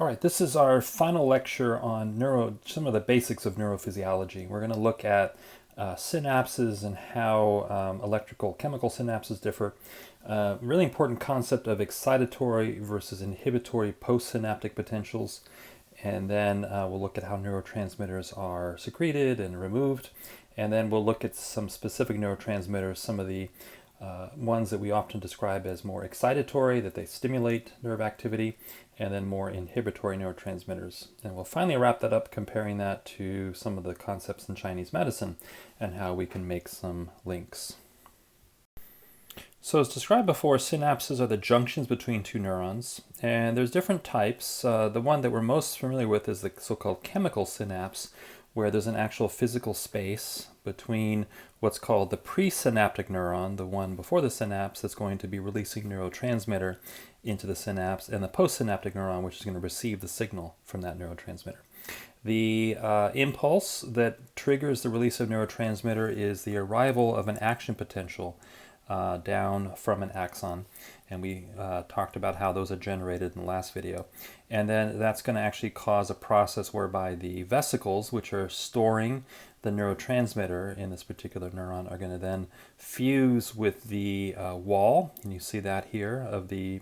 All right, this is our final lecture on some of the basics of neurophysiology. We're going to look at synapses and how electrical chemical synapses differ. Really important concept of excitatory versus inhibitory postsynaptic potentials. And then we'll look at how neurotransmitters are secreted and removed. And then we'll look at some specific neurotransmitters, some of the ones that we often describe as more excitatory, that they stimulate nerve activity, and then more inhibitory neurotransmitters. And we'll finally wrap that up comparing that to some of the concepts in Chinese medicine and how we can make some links. So as described before, synapses are the junctions between two neurons, and there's different types. The one that we're most familiar with is the so-called chemical synapse, where there's an actual physical space between what's called the presynaptic neuron, the one before the synapse that's going to be releasing neurotransmitter into the synapse, and the postsynaptic neuron, which is going to receive the signal from that neurotransmitter. The impulse that triggers the release of neurotransmitter is the arrival of an action potential down from an axon, and we talked about how those are generated in the last video. And then that's going to actually cause a process whereby the vesicles, which are storing the neurotransmitter in this particular neuron, are going to then fuse with the wall, and you see that here, of the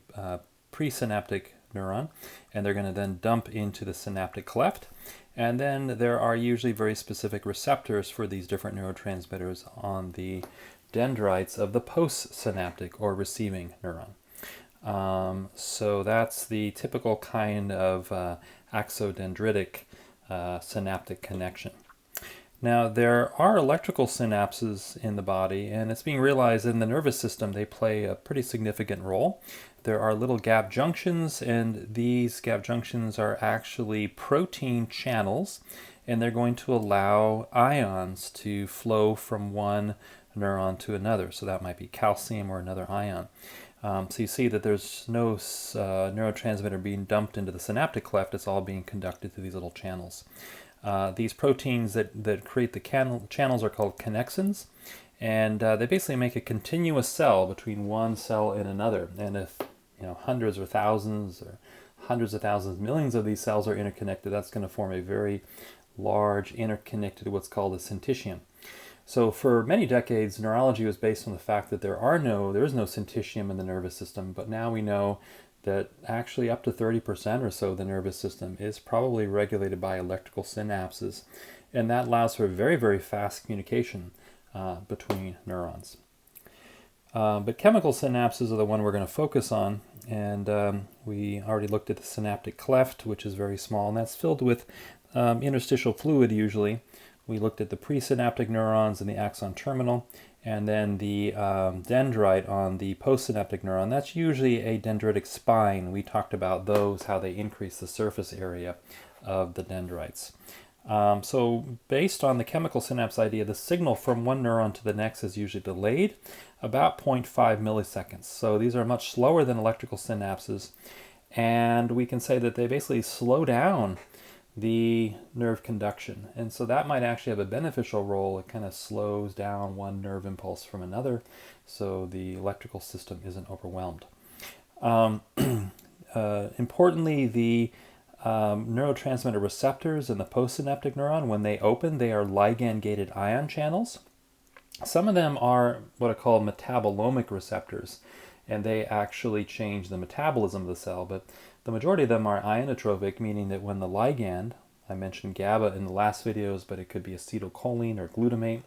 presynaptic neuron, and they're going to then dump into the synaptic cleft. And then there are usually very specific receptors for these different neurotransmitters on the dendrites of the postsynaptic or receiving neuron. So that's the typical kind of axodendritic synaptic connection. Now, there are electrical synapses in the body, and it's being realized in the nervous system they play a pretty significant role. There are little gap junctions, and these gap junctions are actually protein channels, and they're going to allow ions to flow from one neuron to another. So that might be calcium or another ion. So you see that there's no neurotransmitter being dumped into the synaptic cleft. It's all being conducted through these little channels. These proteins that create the channels are called connexins, and they basically make a continuous cell between one cell and another. And if hundreds or thousands or hundreds of thousands, millions of these cells are interconnected, that's going to form a very large interconnected what's called a syncytium. So for many decades, neurology was based on the fact that there is no syncytium in the nervous system, but now we know that actually up to 30% or so of the nervous system is probably regulated by electrical synapses, and that allows for very, very fast communication between neurons. But chemical synapses are the one we're going to focus on, and we already looked at the synaptic cleft, which is very small, and that's filled with interstitial fluid usually. We looked at the presynaptic neurons and the axon terminal, and then the dendrite on the postsynaptic neuron. That's usually a dendritic spine. We talked about those, how they increase the surface area of the dendrites. So based on the chemical synapse idea, the signal from one neuron to the next is usually delayed about 0.5 milliseconds. So these are much slower than electrical synapses, and we can say that they basically slow down the nerve conduction, and so that might actually have a beneficial role. It kind of slows down one nerve impulse from another, so the electrical system isn't overwhelmed. Importantly, the neurotransmitter receptors in the postsynaptic neuron, when they open, they are ligand-gated ion channels. Some of them are what are called metabolomic receptors, and they actually change the metabolism of the cell, but the majority of them are ionotropic, meaning that when the ligand, I mentioned GABA in the last videos, but it could be acetylcholine or glutamate,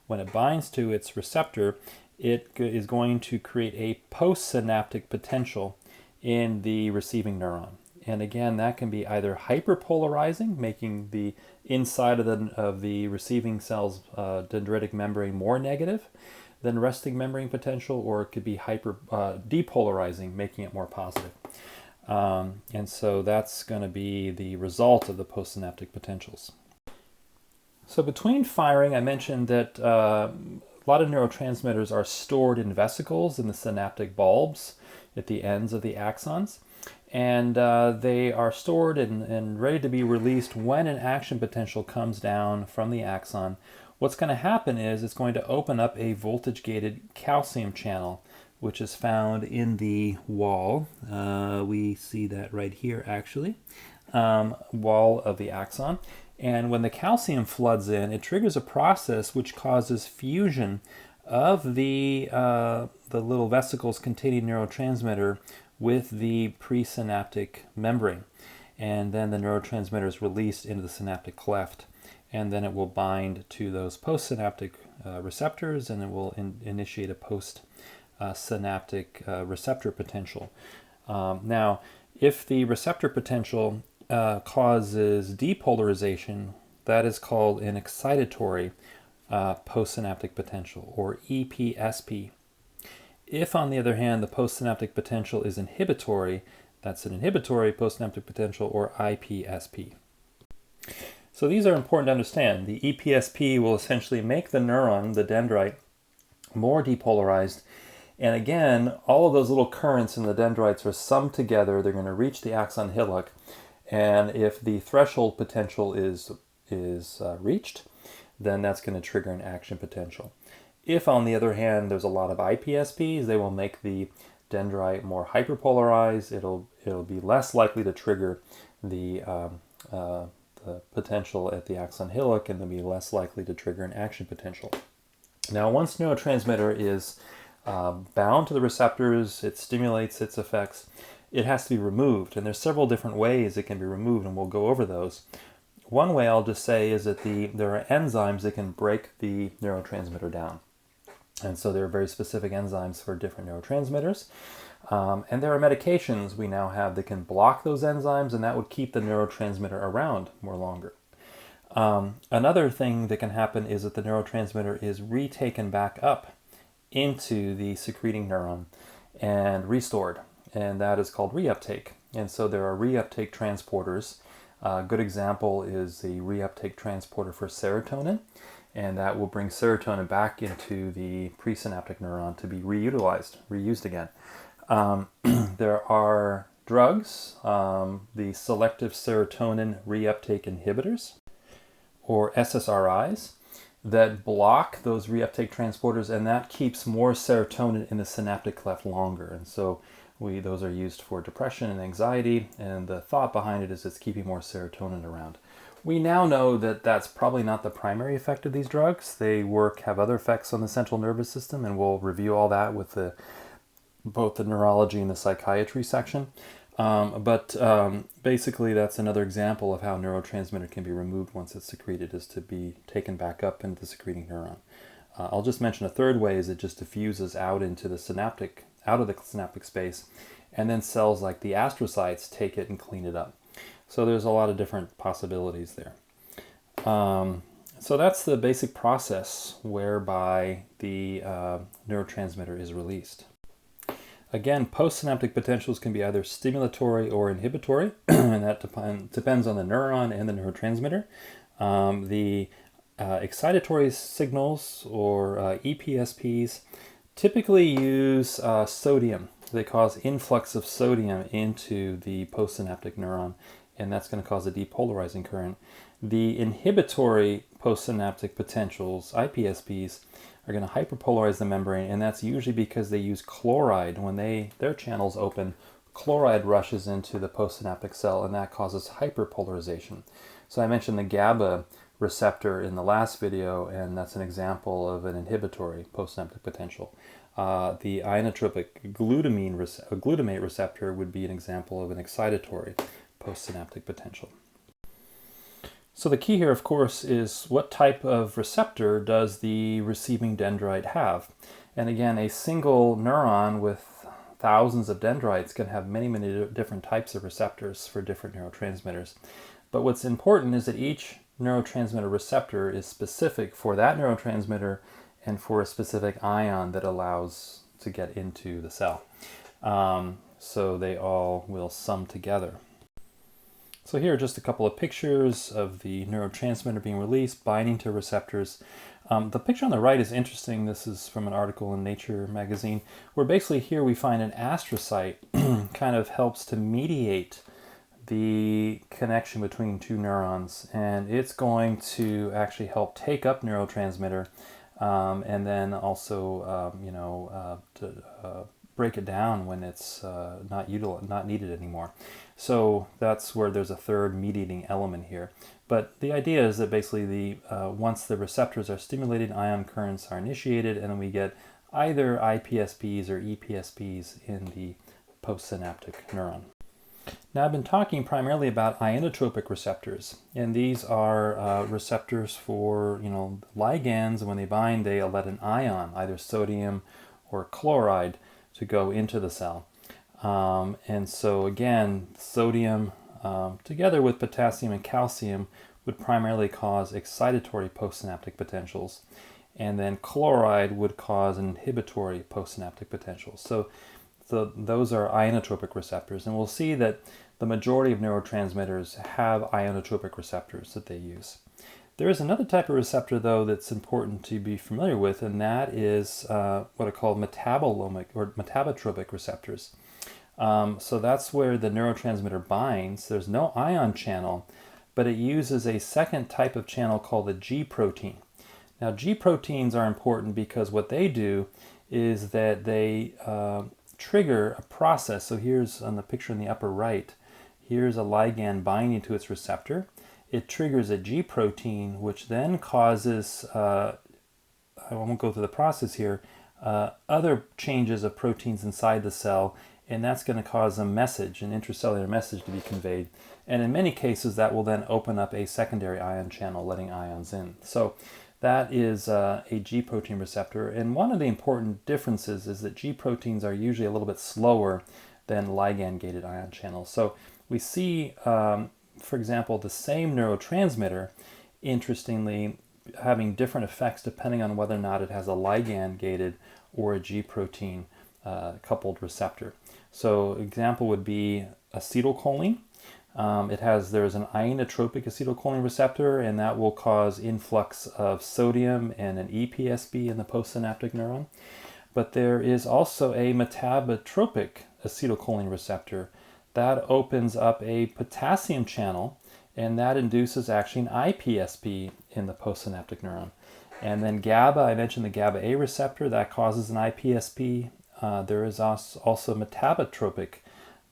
when it binds to its receptor, it is going to create a postsynaptic potential in the receiving neuron. And again, that can be either hyperpolarizing, making the inside of the receiving cell's dendritic membrane more negative than resting membrane potential, or it could be depolarizing, making it more positive. And so that's going to be the result of the postsynaptic potentials. So between firing, I mentioned that a lot of neurotransmitters are stored in vesicles in the synaptic bulbs at the ends of the axons. And they are stored and ready to be released when an action potential comes down from the axon. What's going to happen is it's going to open up a voltage-gated calcium channel, which is found in the wall. We see that right here, actually. wall of the axon. And when the calcium floods in, it triggers a process which causes fusion of the little vesicles containing neurotransmitter with the presynaptic membrane. And then the neurotransmitter is released into the synaptic cleft. And then it will bind to those postsynaptic receptors, and it will initiate a postsynaptic receptor potential. Now, if the receptor potential causes depolarization, that is called an excitatory postsynaptic potential, or EPSP. If, on the other hand, the postsynaptic potential is inhibitory, that's an inhibitory postsynaptic potential, or IPSP. So these are important to understand. The EPSP will essentially make the neuron, the dendrite, more depolarized. And again, all of those little currents in the dendrites are summed together. They're going to reach the axon hillock. And if the threshold potential is reached, then that's going to trigger an action potential. If, on the other hand, there's a lot of IPSPs, they will make the dendrite more hyperpolarized. It'll be less likely to trigger the potential at the axon hillock, and they'll be less likely to trigger an action potential. Now, once neurotransmitter is bound to the receptors, it stimulates its effects, it has to be removed. And there's several different ways it can be removed, and we'll go over those. One way I'll just say is that there are enzymes that can break the neurotransmitter down. And so there are very specific enzymes for different neurotransmitters. And there are medications we now have that can block those enzymes, and that would keep the neurotransmitter around more longer. Another thing that can happen is that the neurotransmitter is retaken back up into the secreting neuron and restored, and that is called reuptake. And so there are reuptake transporters. A good example is the reuptake transporter for serotonin, and that will bring serotonin back into the presynaptic neuron to be reused again. There are drugs, the selective serotonin reuptake inhibitors, or SSRIs, that block those reuptake transporters, and that keeps more serotonin in the synaptic cleft longer. And so those are used for depression and anxiety, and the thought behind it is it's keeping more serotonin around. We now know that that's probably not the primary effect of these drugs. They have other effects on the central nervous system, and we'll review all that with both the neurology and the psychiatry section. But basically, that's another example of how neurotransmitter can be removed once it's secreted, is to be taken back up into the secreting neuron. I'll just mention a third way is it just diffuses out of the synaptic space, and then cells like the astrocytes take it and clean it up. So there's a lot of different possibilities there. So that's the basic process whereby the neurotransmitter is released. Again, postsynaptic potentials can be either stimulatory or inhibitory, and that depends on the neuron and the neurotransmitter. The excitatory signals, or EPSPs, typically use sodium. They cause influx of sodium into the postsynaptic neuron, and that's going to cause a depolarizing current. The inhibitory postsynaptic potentials, IPSPs, are going to hyperpolarize the membrane, and that's usually because they use chloride. When their channels open, chloride rushes into the postsynaptic cell, and that causes hyperpolarization. So I mentioned the GABA receptor in the last video, and that's an example of an inhibitory postsynaptic potential. The ionotropic glutamate receptor would be an example of an excitatory postsynaptic potential. So the key here, of course, is what type of receptor does the receiving dendrite have? And again, a single neuron with thousands of dendrites can have many, many different types of receptors for different neurotransmitters. But what's important is that each neurotransmitter receptor is specific for that neurotransmitter and for a specific ion that allows to get into the cell. So they all will sum together. So here are just a couple of pictures of the neurotransmitter being released, binding to receptors. The picture on the right is interesting. This is from an article in Nature magazine, where basically here we find an astrocyte kind of helps to mediate the connection between two neurons, and it's going to actually help take up neurotransmitter and then also break it down when it's not needed anymore. So that's where there's a third mediating element here. But the idea is that basically once the receptors are stimulated, ion currents are initiated, and then we get either IPSPs or EPSPs in the postsynaptic neuron. Now, I've been talking primarily about ionotropic receptors, and these are receptors for ligands. When they bind, they let an ion, either sodium or chloride, to go into the cell. And so again, sodium together with potassium and calcium would primarily cause excitatory postsynaptic potentials, and then chloride would cause inhibitory postsynaptic potentials. So those are ionotropic receptors, and we'll see that the majority of neurotransmitters have ionotropic receptors that they use. There is another type of receptor, though, that's important to be familiar with, and that is what are called metabolomic or metabotropic receptors. So that's where the neurotransmitter binds. There's no ion channel, but it uses a second type of channel called the G protein. Now, G proteins are important because what they do is that they trigger a process. So here's on the picture in the upper right, here's a ligand binding to its receptor. It triggers a G protein, which then causes, I won't go through the process here, other changes of proteins inside the cell, and that's going to cause a message, an intracellular message, to be conveyed. And in many cases, that will then open up a secondary ion channel, letting ions in. So that is a G protein receptor. And one of the important differences is that G proteins are usually a little bit slower than ligand-gated ion channels. So we see, for example, the same neurotransmitter, interestingly, having different effects depending on whether or not it has a ligand-gated or a G protein coupled receptor. So example would be acetylcholine. There's an ionotropic acetylcholine receptor, and that will cause influx of sodium and an EPSP in the postsynaptic neuron. But there is also a metabotropic acetylcholine receptor that opens up a potassium channel, and that induces actually an IPSP in the postsynaptic neuron. And then GABA, I mentioned the GABA A receptor, that causes an IPSP. There is also metabotropic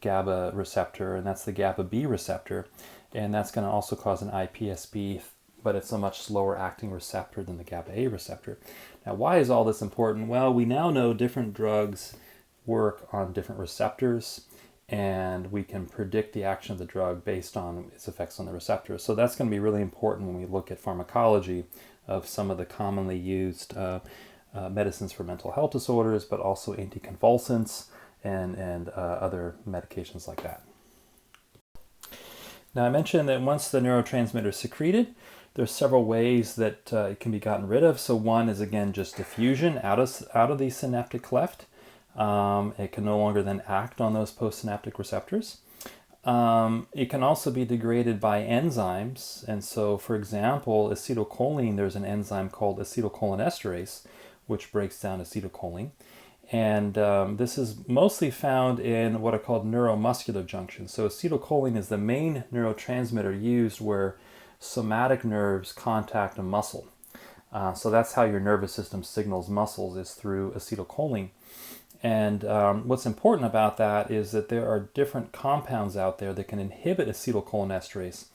GABA receptor, and that's the GABA B receptor, and that's going to also cause an IPSP, but it's a much slower acting receptor than the GABA A receptor. Now, why is all this important? Well, we now know different drugs work on different receptors, and we can predict the action of the drug based on its effects on the receptors. So that's going to be really important when we look at pharmacology of some of the commonly used medicines for mental health disorders, but also anticonvulsants and other medications like that. Now, I mentioned that once the neurotransmitter is secreted, there's several ways that it can be gotten rid of. So one is, again, just diffusion out of the synaptic cleft. It can no longer then act on those postsynaptic receptors. It can also be degraded by enzymes. And so, for example, acetylcholine, there's an enzyme called acetylcholinesterase, which breaks down acetylcholine. And this is mostly found in what are called neuromuscular junctions. So acetylcholine is the main neurotransmitter used where somatic nerves contact a muscle. So that's how your nervous system signals muscles, is through acetylcholine. And what's important about that is that there are different compounds out there that can inhibit acetylcholinesterase,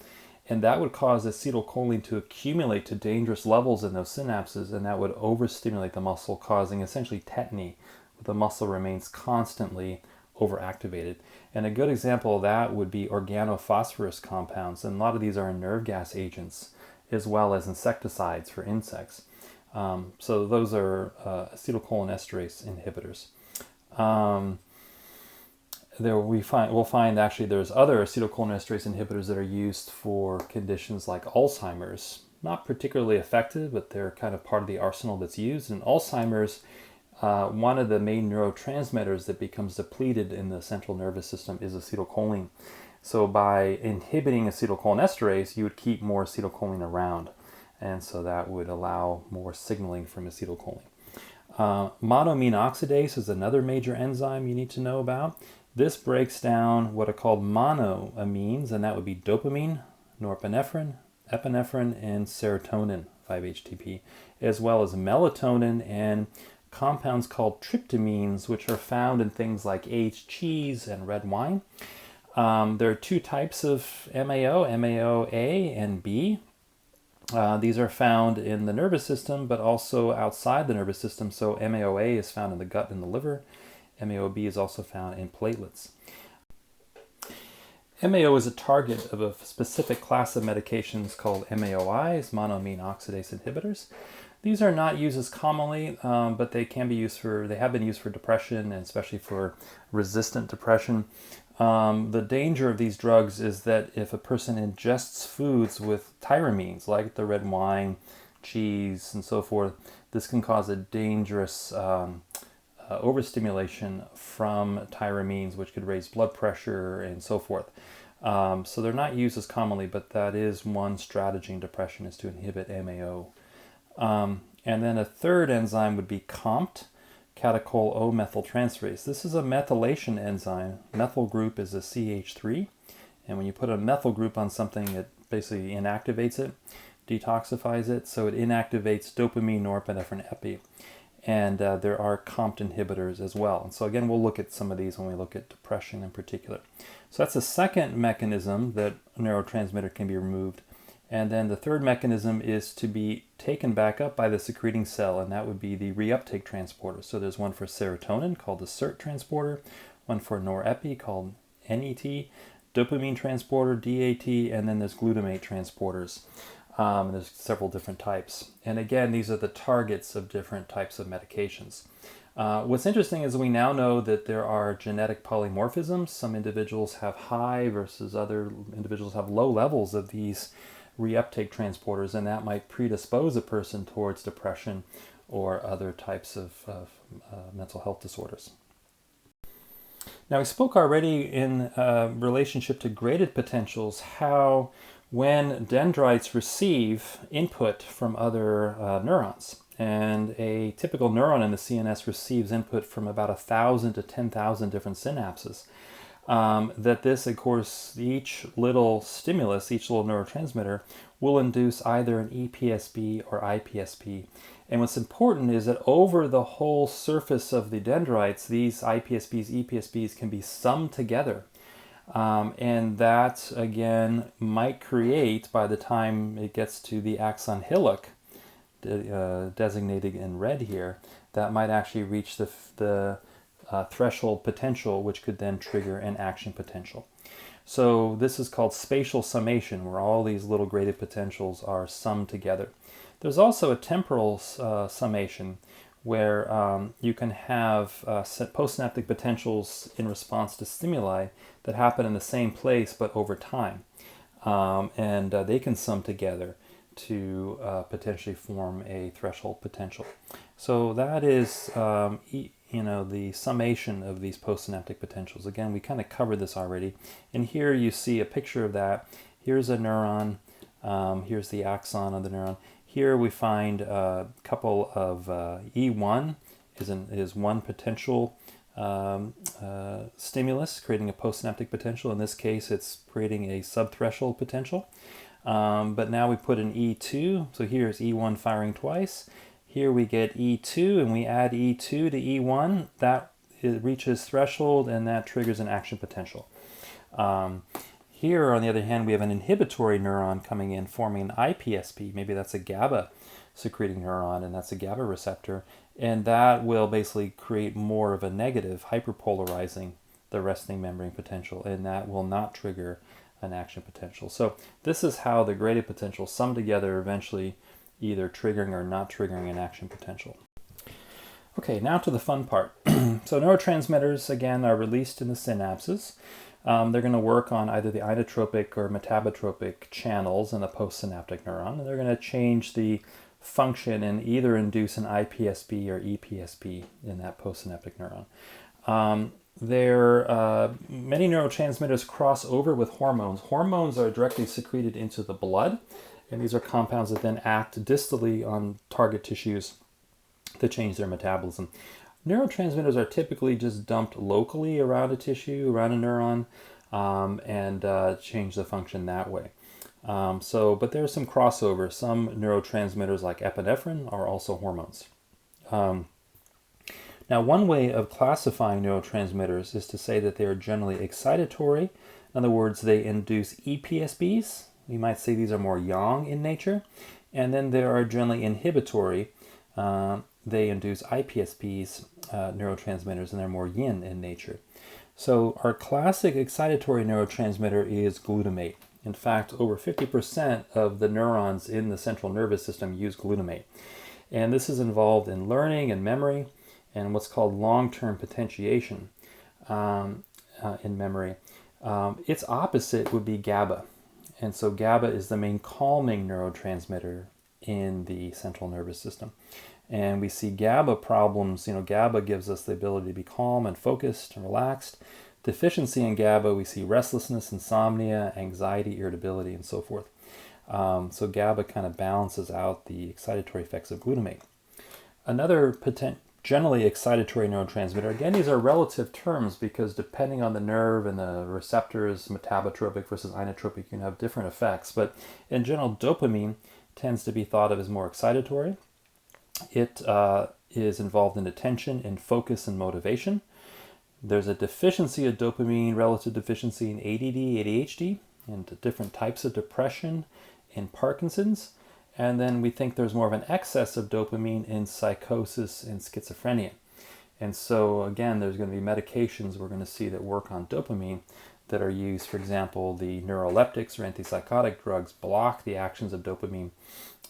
and that would cause acetylcholine to accumulate to dangerous levels in those synapses, and that would overstimulate the muscle, causing essentially tetany. The muscle remains constantly overactivated. And a good example of that would be organophosphorus compounds, and a lot of these are nerve gas agents as well as insecticides for insects. So those are acetylcholinesterase inhibitors. We'll find actually there's other acetylcholinesterase inhibitors that are used for conditions like Alzheimer's. Not particularly effective, but they're kind of part of the arsenal that's used. In Alzheimer's, one of the main neurotransmitters that becomes depleted in the central nervous system is acetylcholine. So by inhibiting acetylcholinesterase, you would keep more acetylcholine around, and so that would allow more signaling from acetylcholine. Monoamine oxidase is another major enzyme you need to know about. This breaks down what are called monoamines, and that would be dopamine, norepinephrine, epinephrine, and serotonin, 5-HTP, as well as melatonin and compounds called tryptamines, which are found in things like aged cheese and red wine. There are two types of MAO, MAO-A and B. These are found in the nervous system, but also outside the nervous system. So MAO-A is found in the gut and the liver. MAO-B is also found in platelets. MAO is a target of a specific class of medications called MAOIs, monoamine oxidase inhibitors. These are not used as commonly, but they can be used they have been used for depression, and especially for resistant depression. The danger of these drugs is that if a person ingests foods with tyramines, like the red wine, cheese, and so forth, this can cause a dangerous overstimulation from tyramines, which could raise blood pressure and so forth. So they're not used as commonly, but that is one strategy in depression, is to inhibit MAO. And then a third enzyme would be COMT, catechol O-methyltransferase. This is a methylation enzyme. Methyl group is a CH3, and when you put a methyl group on something, it basically inactivates it, detoxifies it, so it inactivates dopamine, norepinephrine, epi. And there are COMT inhibitors as well. And so again, we'll look at some of these when we look at depression in particular. So that's the second mechanism that a neurotransmitter can be removed. And then the third mechanism is to be taken back up by the secreting cell, and that would be the reuptake transporter. So there's one for serotonin called the SERT transporter, one for norepi called NET, dopamine transporter, DAT, and then there's glutamate transporters. There's several different types. And again, these are the targets of different types of medications. What's interesting is we now know that there are genetic polymorphisms. Some individuals have high versus other individuals have low levels of these reuptake transporters, and that might predispose a person towards depression or other types of mental health disorders. Now, we spoke already in relationship to graded potentials how when dendrites receive input from other neurons, and a typical neuron in the CNS receives input from about 1,000 to 10,000 different synapses, that this, of course, each little stimulus, each little neurotransmitter will induce either an EPSP or IPSP. And what's important is that over the whole surface of the dendrites, these IPSPs, EPSPs can be summed together. And that, again, might create, by the time it gets to the axon hillock, designated in red here, that might actually reach the threshold potential, which could then trigger an action potential. So this is called spatial summation, where all these little graded potentials are summed together. There's also a temporal summation, where you can have postsynaptic potentials in response to stimuli that happen in the same place but over time. And they can sum together to potentially form a threshold potential. So that is the summation of these postsynaptic potentials. Again, we kind of covered this already. And here you see a picture of that. Here's a neuron. Here's the axon of the neuron. Here we find a couple of E1 is one potential stimulus, creating a postsynaptic potential. In this case, it's creating a subthreshold potential. But now we put an E2. So here's E1 firing twice. Here we get E2, and we add E2 to E1. That it reaches threshold, and that triggers an action potential. Here, on the other hand, we have an inhibitory neuron coming in, forming an IPSP. Maybe that's a GABA secreting neuron, and that's a GABA receptor. And that will basically create more of a negative, hyperpolarizing the resting membrane potential, and that will not trigger an action potential. So this is how the graded potentials sum together, eventually either triggering or not triggering an action potential. Okay, now to the fun part. So neurotransmitters, again, are released in the synapses. They're going to work on either the inotropic or metabotropic channels in the postsynaptic neuron, and they're going to change the function and either induce an IPSP or EPSP in that postsynaptic neuron. Many neurotransmitters cross over with hormones. Hormones are directly secreted into the blood, and these are compounds that then act distally on target tissues to change their metabolism. Neurotransmitters are typically just dumped locally around a tissue, around a neuron, and change the function that way. But there's some crossover. Some neurotransmitters like epinephrine are also hormones. Now, one way of classifying neurotransmitters is to say that they are generally excitatory. In other words, they induce EPSBs. We might say these are more yang in nature. And then they are generally inhibitory. They induce IPSBs, neurotransmitters, and they're more yin in nature. So our classic excitatory neurotransmitter is glutamate. In fact, over 50% of the neurons in the central nervous system use glutamate. And this is involved in learning and memory and what's called long-term potentiation in memory. Its opposite would be GABA. And so GABA is the main calming neurotransmitter in the central nervous system. And we see GABA problems. GABA gives us the ability to be calm and focused and relaxed. Deficiency in GABA, we see restlessness, insomnia, anxiety, irritability, and so forth. So GABA kind of balances out the excitatory effects of glutamate. Another generally excitatory neurotransmitter, again, these are relative terms because depending on the nerve and the receptors, metabotropic versus inotropic, you can have different effects. But in general, dopamine tends to be thought of as more excitatory. It is involved in attention, in focus, and motivation. There's a deficiency of dopamine, relative deficiency in ADD, ADHD, and different types of depression in Parkinson's. And then we think there's more of an excess of dopamine in psychosis and schizophrenia. And so, again, there's going to be medications we're going to see that work on dopamine that are used. For example, the neuroleptics or antipsychotic drugs block the actions of dopamine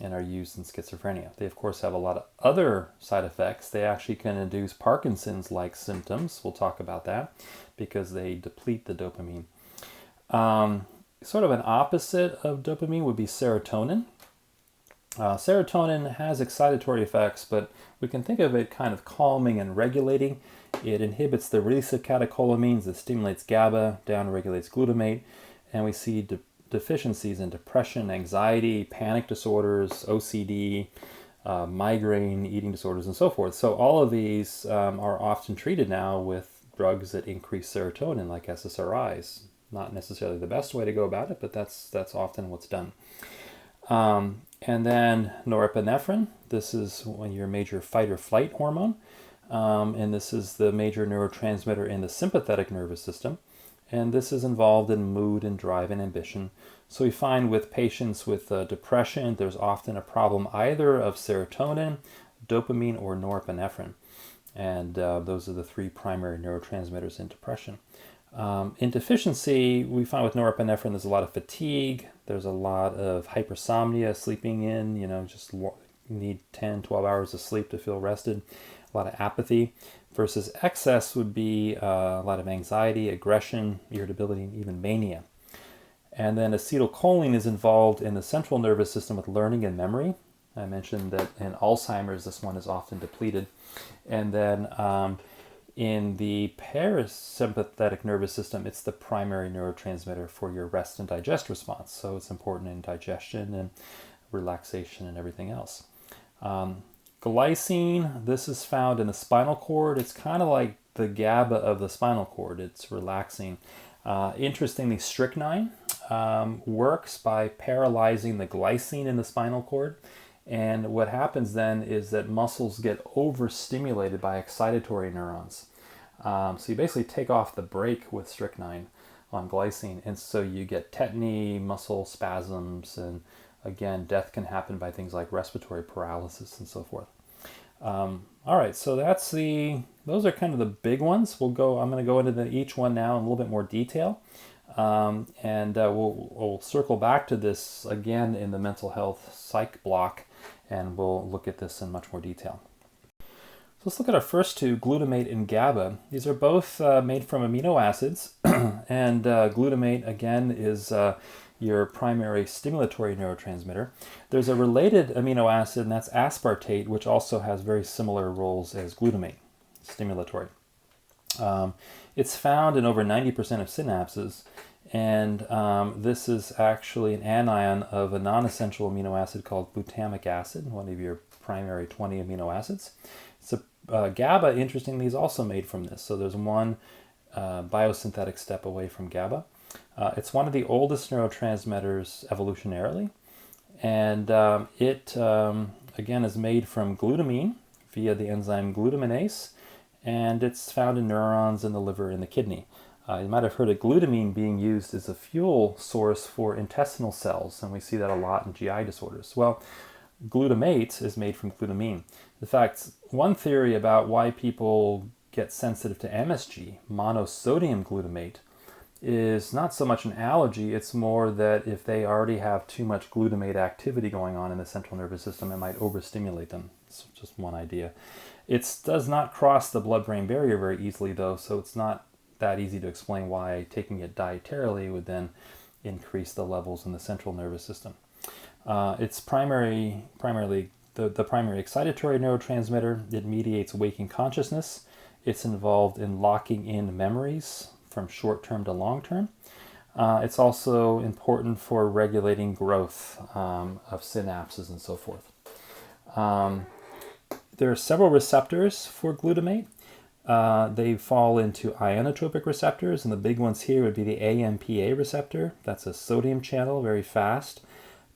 and are used in schizophrenia. They, of course, have a lot of other side effects. They actually can induce Parkinson's-like symptoms. We'll talk about that because they deplete the dopamine. Sort of an opposite of dopamine would be serotonin. Serotonin has excitatory effects, but we can think of it kind of calming and regulating. It inhibits the release of catecholamines, it stimulates GABA, downregulates glutamate, and we see deficiencies in depression, anxiety, panic disorders, OCD, migraine, eating disorders, and so forth. So all of these are often treated now with drugs that increase serotonin, like SSRIs. Not necessarily the best way to go about it, but that's often what's done. And then norepinephrine. This is your major fight or flight hormone. And this is the major neurotransmitter in the sympathetic nervous system. And this is involved in mood and drive and ambition. So we find with patients with depression, there's often a problem either of serotonin, dopamine, or norepinephrine. And those are the three primary neurotransmitters in depression. In deficiency, we find with norepinephrine there's a lot of fatigue, there's a lot of hypersomnia, sleeping in, just need 10, 12 hours of sleep to feel rested, a lot of apathy, versus excess would be a lot of anxiety, aggression, irritability, and even mania. And then acetylcholine is involved in the central nervous system with learning and memory. I mentioned that in Alzheimer's, this one is often depleted. And then in the parasympathetic nervous system, it's the primary neurotransmitter for your rest and digest response. So it's important in digestion and relaxation and everything else. Glycine, this is found in the spinal cord. It's kind of like the GABA of the spinal cord. It's relaxing. Interestingly, strychnine works by paralyzing the glycine in the spinal cord. And what happens then is that muscles get overstimulated by excitatory neurons. So you basically take off the brake with strychnine on glycine. And so you get tetany, muscle spasms, and again, death can happen by things like respiratory paralysis and so forth. All right, so those are kind of the big ones. I'm going to go into each one now in a little bit more detail. And we'll circle back to this again in the mental health psych block, and we'll look at this in much more detail. So let's look at our first two, glutamate and GABA. These are both made from amino acids, and glutamate, again, is your primary stimulatory neurotransmitter. There's a related amino acid, and that's aspartate, which also has very similar roles as glutamate, stimulatory. It's found in over 90% of synapses, and this is actually an anion of a non-essential amino acid called glutamic acid, one of your primary 20 amino acids. So GABA, interestingly, is also made from this. So there's one biosynthetic step away from GABA. It's one of the oldest neurotransmitters evolutionarily, and it, again, is made from glutamine via the enzyme glutaminase, and it's found in neurons in the liver and the kidney. You might have heard of glutamine being used as a fuel source for intestinal cells, and we see that a lot in GI disorders. Well, glutamate is made from glutamine. In fact, one theory about why people get sensitive to MSG, monosodium glutamate, is not so much an allergy, it's more that if they already have too much glutamate activity going on in the central nervous system, it might overstimulate them. It's just one idea. It does not cross the blood-brain barrier very easily, though, so it's not that easy to explain why taking it dietarily would then increase the levels in the central nervous system. It's primarily the primary excitatory neurotransmitter. It mediates waking consciousness. It's involved in locking in memories from short-term to long-term. It's also important for regulating growth of synapses and so forth. There are several receptors for glutamate. They fall into ionotropic receptors, and the big ones here would be the AMPA receptor. That's a sodium channel, very fast.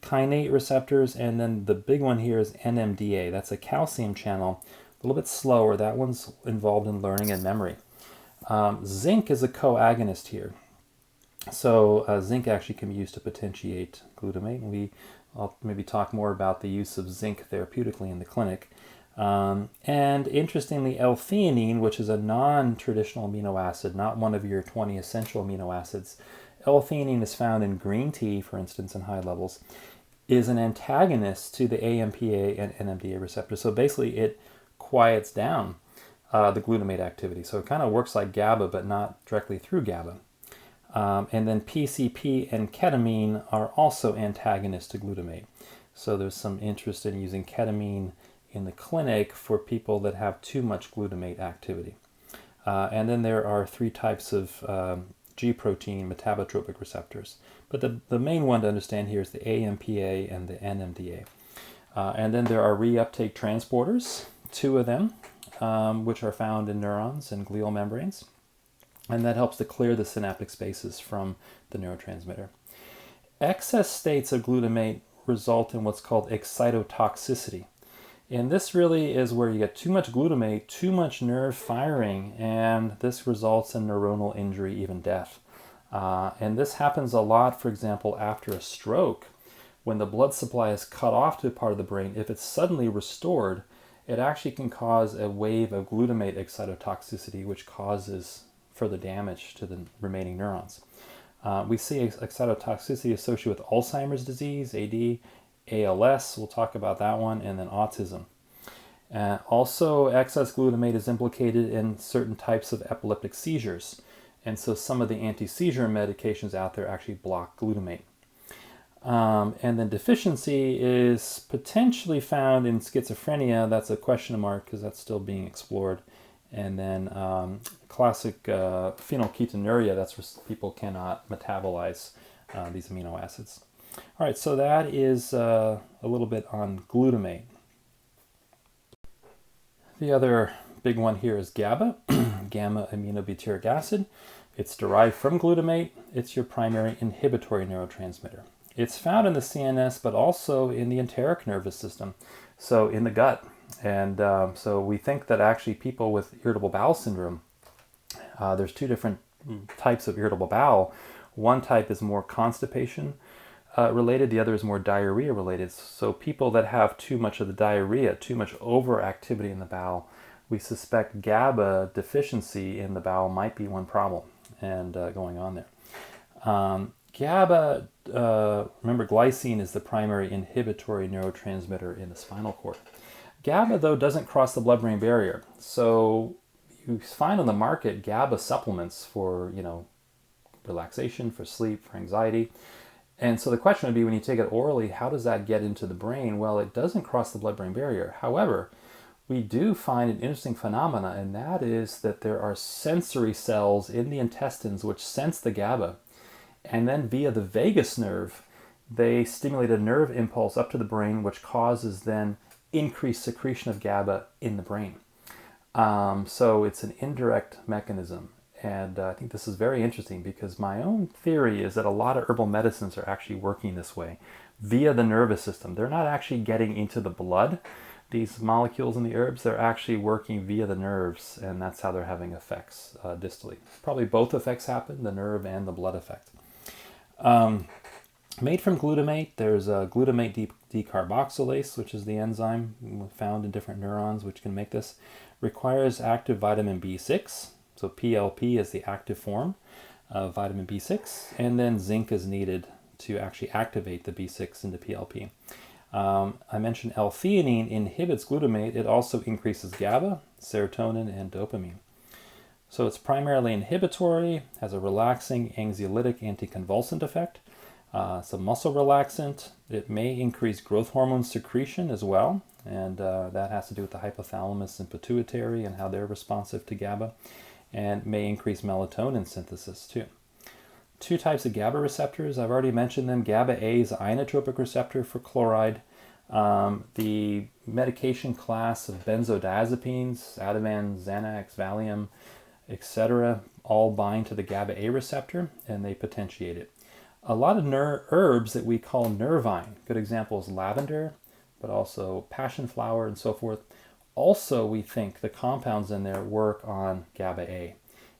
Kainate receptors, and then the big one here is NMDA. That's a calcium channel, a little bit slower. That one's involved in learning and memory. Zinc is a co-agonist here. So zinc actually can be used to potentiate glutamate, and I'll maybe talk more about the use of zinc therapeutically in the clinic. And interestingly, L-theanine, which is a non-traditional amino acid, not one of your 20 essential amino acids, L-theanine is found in green tea, for instance, in high levels, is an antagonist to the AMPA and NMDA receptors. So basically it quiets down the glutamate activity. So it kind of works like GABA, but not directly through GABA. And then PCP and ketamine are also antagonists to glutamate. So there's some interest in using ketamine in the clinic for people that have too much glutamate activity. And then there are 3 types of G-protein metabotropic receptors. But the main one to understand here is the AMPA and the NMDA. And then there are reuptake transporters, 2 of them, which are found in neurons and glial membranes. And that helps to clear the synaptic spaces from the neurotransmitter. Excess states of glutamate result in what's called excitotoxicity. And this really is where you get too much glutamate, too much nerve firing, and this results in neuronal injury, even death. And this happens a lot, for example, after a stroke. When the blood supply is cut off to a part of the brain, if it's suddenly restored, it actually can cause a wave of glutamate excitotoxicity, which causes further damage to the remaining neurons. We see excitotoxicity associated with Alzheimer's disease, AD, ALS, we'll talk about that one, and then autism. Also, excess glutamate is implicated in certain types of epileptic seizures. And so some of the anti-seizure medications out there actually block glutamate. And then deficiency is potentially found in schizophrenia. That's a question mark because that's still being explored. And then classic phenylketonuria, that's where people cannot metabolize these amino acids. All right, so that is a little bit on glutamate. The other big one here is GABA, gamma aminobutyric acid. It's derived from glutamate. It's your primary inhibitory neurotransmitter. It's found in the CNS, but also in the enteric nervous system, so in the gut. And so we think that actually people with irritable bowel syndrome, there's 2 different types of irritable bowel. One type is more constipation related, the other is more diarrhea related. So people that have too much of the diarrhea, too much overactivity in the bowel, we suspect GABA deficiency in the bowel might be one problem and going on there. GABA, remember glycine is the primary inhibitory neurotransmitter in the spinal cord. GABA, though, doesn't cross the blood-brain barrier. So you find on the market GABA supplements for, relaxation, for sleep, for anxiety. And so the question would be, when you take it orally, how does that get into the brain? Well, it doesn't cross the blood-brain barrier. However, we do find an interesting phenomena, and that is that there are sensory cells in the intestines which sense the GABA. And then via the vagus nerve, they stimulate a nerve impulse up to the brain, which causes then increased secretion of GABA in the brain. So it's an indirect mechanism. And I think this is very interesting because my own theory is that a lot of herbal medicines are actually working this way via the nervous system. They're not actually getting into the blood. These molecules in the herbs, they're actually working via the nerves, and that's how they're having effects distally. Probably both effects happen, the nerve and the blood effect. Made from glutamate, there's a glutamate decarboxylase, which is the enzyme found in different neurons which can make this. Requires active vitamin B6, so PLP is the active form of vitamin B6, and then zinc is needed to actually activate the B6 into PLP. I mentioned L-theanine inhibits glutamate. It also increases GABA, serotonin, and dopamine. So it's primarily inhibitory, has a relaxing, anxiolytic, anticonvulsant effect. It's a muscle relaxant. It may increase growth hormone secretion as well, and that has to do with the hypothalamus and pituitary and how they're responsive to GABA, and may increase melatonin synthesis too. Two types of GABA receptors, I've already mentioned them. GABA A is an inotropic receptor for chloride. The medication class of benzodiazepines, Ativan, Xanax, Valium, etc., all bind to the GABA A receptor and they potentiate it. A lot of herbs that we call nervine, good example is lavender, but also passion flower and so forth. Also, we think the compounds in there work on GABA A.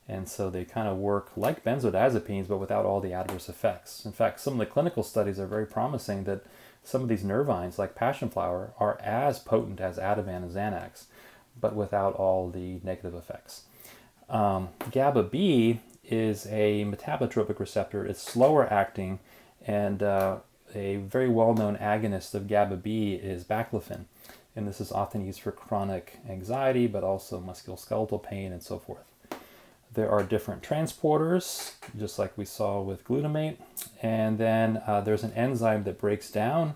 And so they kind of work like benzodiazepines, but without all the adverse effects. In fact, some of the clinical studies are very promising that some of these nervines, like passion flower, are as potent as Ativan and Xanax, but without all the negative effects. GABA B is a metabotropic receptor. It's slower acting, and a very well-known agonist of GABA B is baclofen. And this is often used for chronic anxiety, but also musculoskeletal pain and so forth. There are different transporters, just like we saw with glutamate. And then there's an enzyme that breaks down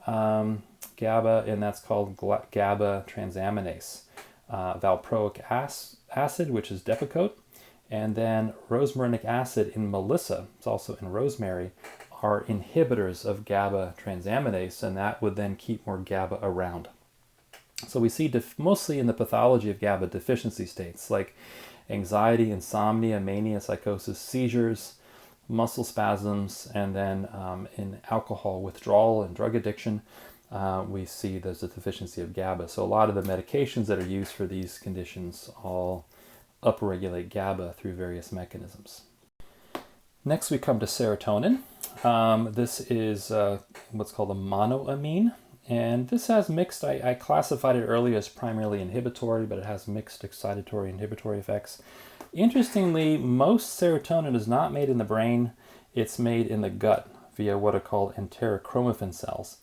GABA, and that's called GABA transaminase. Valproic acid, which is Depakote, and then rosmarinic acid in Melissa, it's also in rosemary, are inhibitors of GABA transaminase, and that would then keep more GABA around. So we see mostly in the pathology of GABA deficiency states like anxiety, insomnia, mania, psychosis, seizures, muscle spasms, and then in alcohol withdrawal and drug addiction, we see there's a deficiency of GABA. So a lot of the medications that are used for these conditions all upregulate GABA through various mechanisms. Next, we come to serotonin. This is what's called a monoamine. And this has mixed, I classified it earlier as primarily inhibitory, but it has mixed excitatory inhibitory effects. Interestingly, most serotonin is not made in the brain. It's made in the gut via what are called enterochromaffin cells.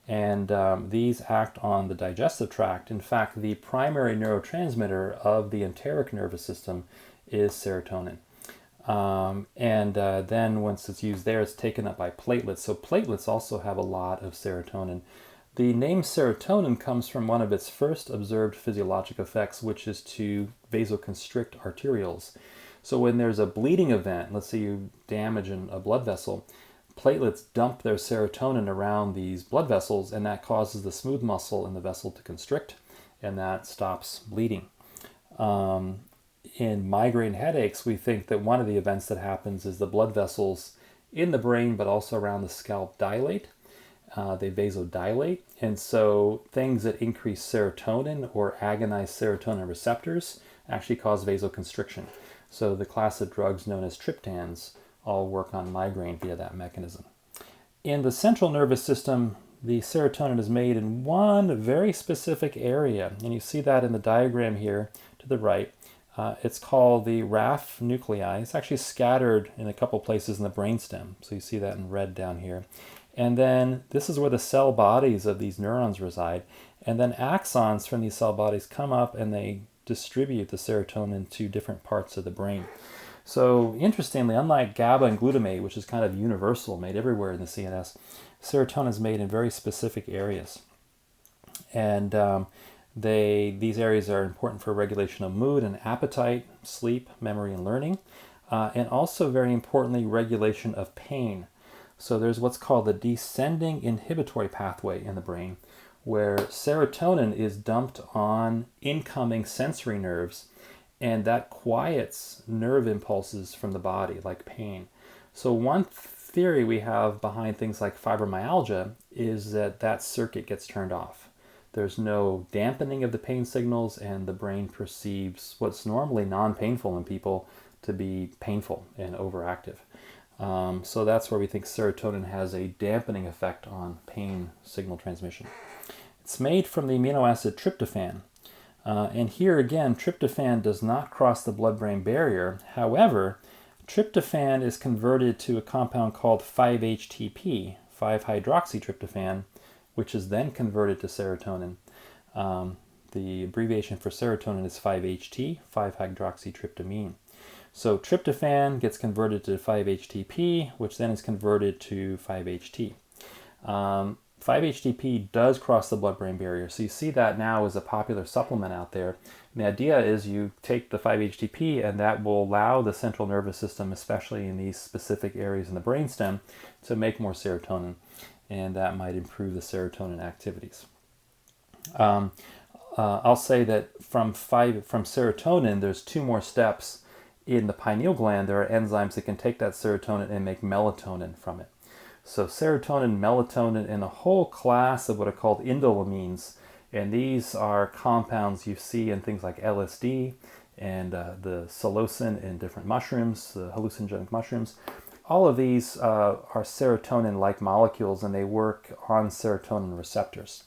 And these act on the digestive tract. In fact, the primary neurotransmitter of the enteric nervous system is serotonin. Then once it's used there, it's taken up by platelets. So platelets also have a lot of serotonin. The name serotonin comes from one of its first observed physiologic effects, which is to vasoconstrict arterioles. So when there's a bleeding event, let's say you damage a blood vessel, platelets dump their serotonin around these blood vessels, and that causes the smooth muscle in the vessel to constrict, and that stops bleeding. In migraine headaches, we think that one of the events that happens is the blood vessels in the brain, but also around the scalp dilate. They vasodilate, and so things that increase serotonin or agonize serotonin receptors actually cause vasoconstriction. So the class of drugs known as triptans all work on migraine via that mechanism. In the central nervous system, the serotonin is made in one very specific area, and you see that in the diagram here to the right. It's called the RAF nuclei. It's actually scattered in a couple places in the brainstem, so you see that in red down here. And then this is where the cell bodies of these neurons reside. And then axons from these cell bodies come up and they distribute the serotonin to different parts of the brain. So interestingly, unlike GABA and glutamate, which is kind of universal, made everywhere in the CNS, serotonin is made in very specific areas. And these areas are important for regulation of mood and appetite, sleep, memory, and learning, and also very importantly, regulation of pain. So there's what's called the descending inhibitory pathway in the brain, where serotonin is dumped on incoming sensory nerves, and that quiets nerve impulses from the body, like pain. So one theory we have behind things like fibromyalgia is that that circuit gets turned off. There's no dampening of the pain signals, and the brain perceives what's normally non-painful in people to be painful and overactive. So that's where we think serotonin has a dampening effect on pain signal transmission. It's made from the amino acid tryptophan. And here again, tryptophan does not cross the blood-brain barrier. However, tryptophan is converted to a compound called 5-HTP, 5-hydroxytryptophan, which is then converted to serotonin. The abbreviation for serotonin is 5-HT, 5-hydroxytryptamine. So tryptophan gets converted to 5-HTP, which then is converted to 5-HT. 5-HTP does cross the blood-brain barrier, so you see that now as a popular supplement out there. And the idea is you take the 5-HTP, and that will allow the central nervous system, especially in these specific areas in the brainstem, to make more serotonin, and that might improve the serotonin activities. I'll say that from serotonin, there's two more steps. In the pineal gland, there are enzymes that can take that serotonin and make melatonin from it. So serotonin, melatonin, and a whole class of what are called indolamines. And these are compounds you see in things like LSD and the psilocin in different mushrooms, the hallucinogenic mushrooms. All of these are serotonin-like molecules, and they work on serotonin receptors.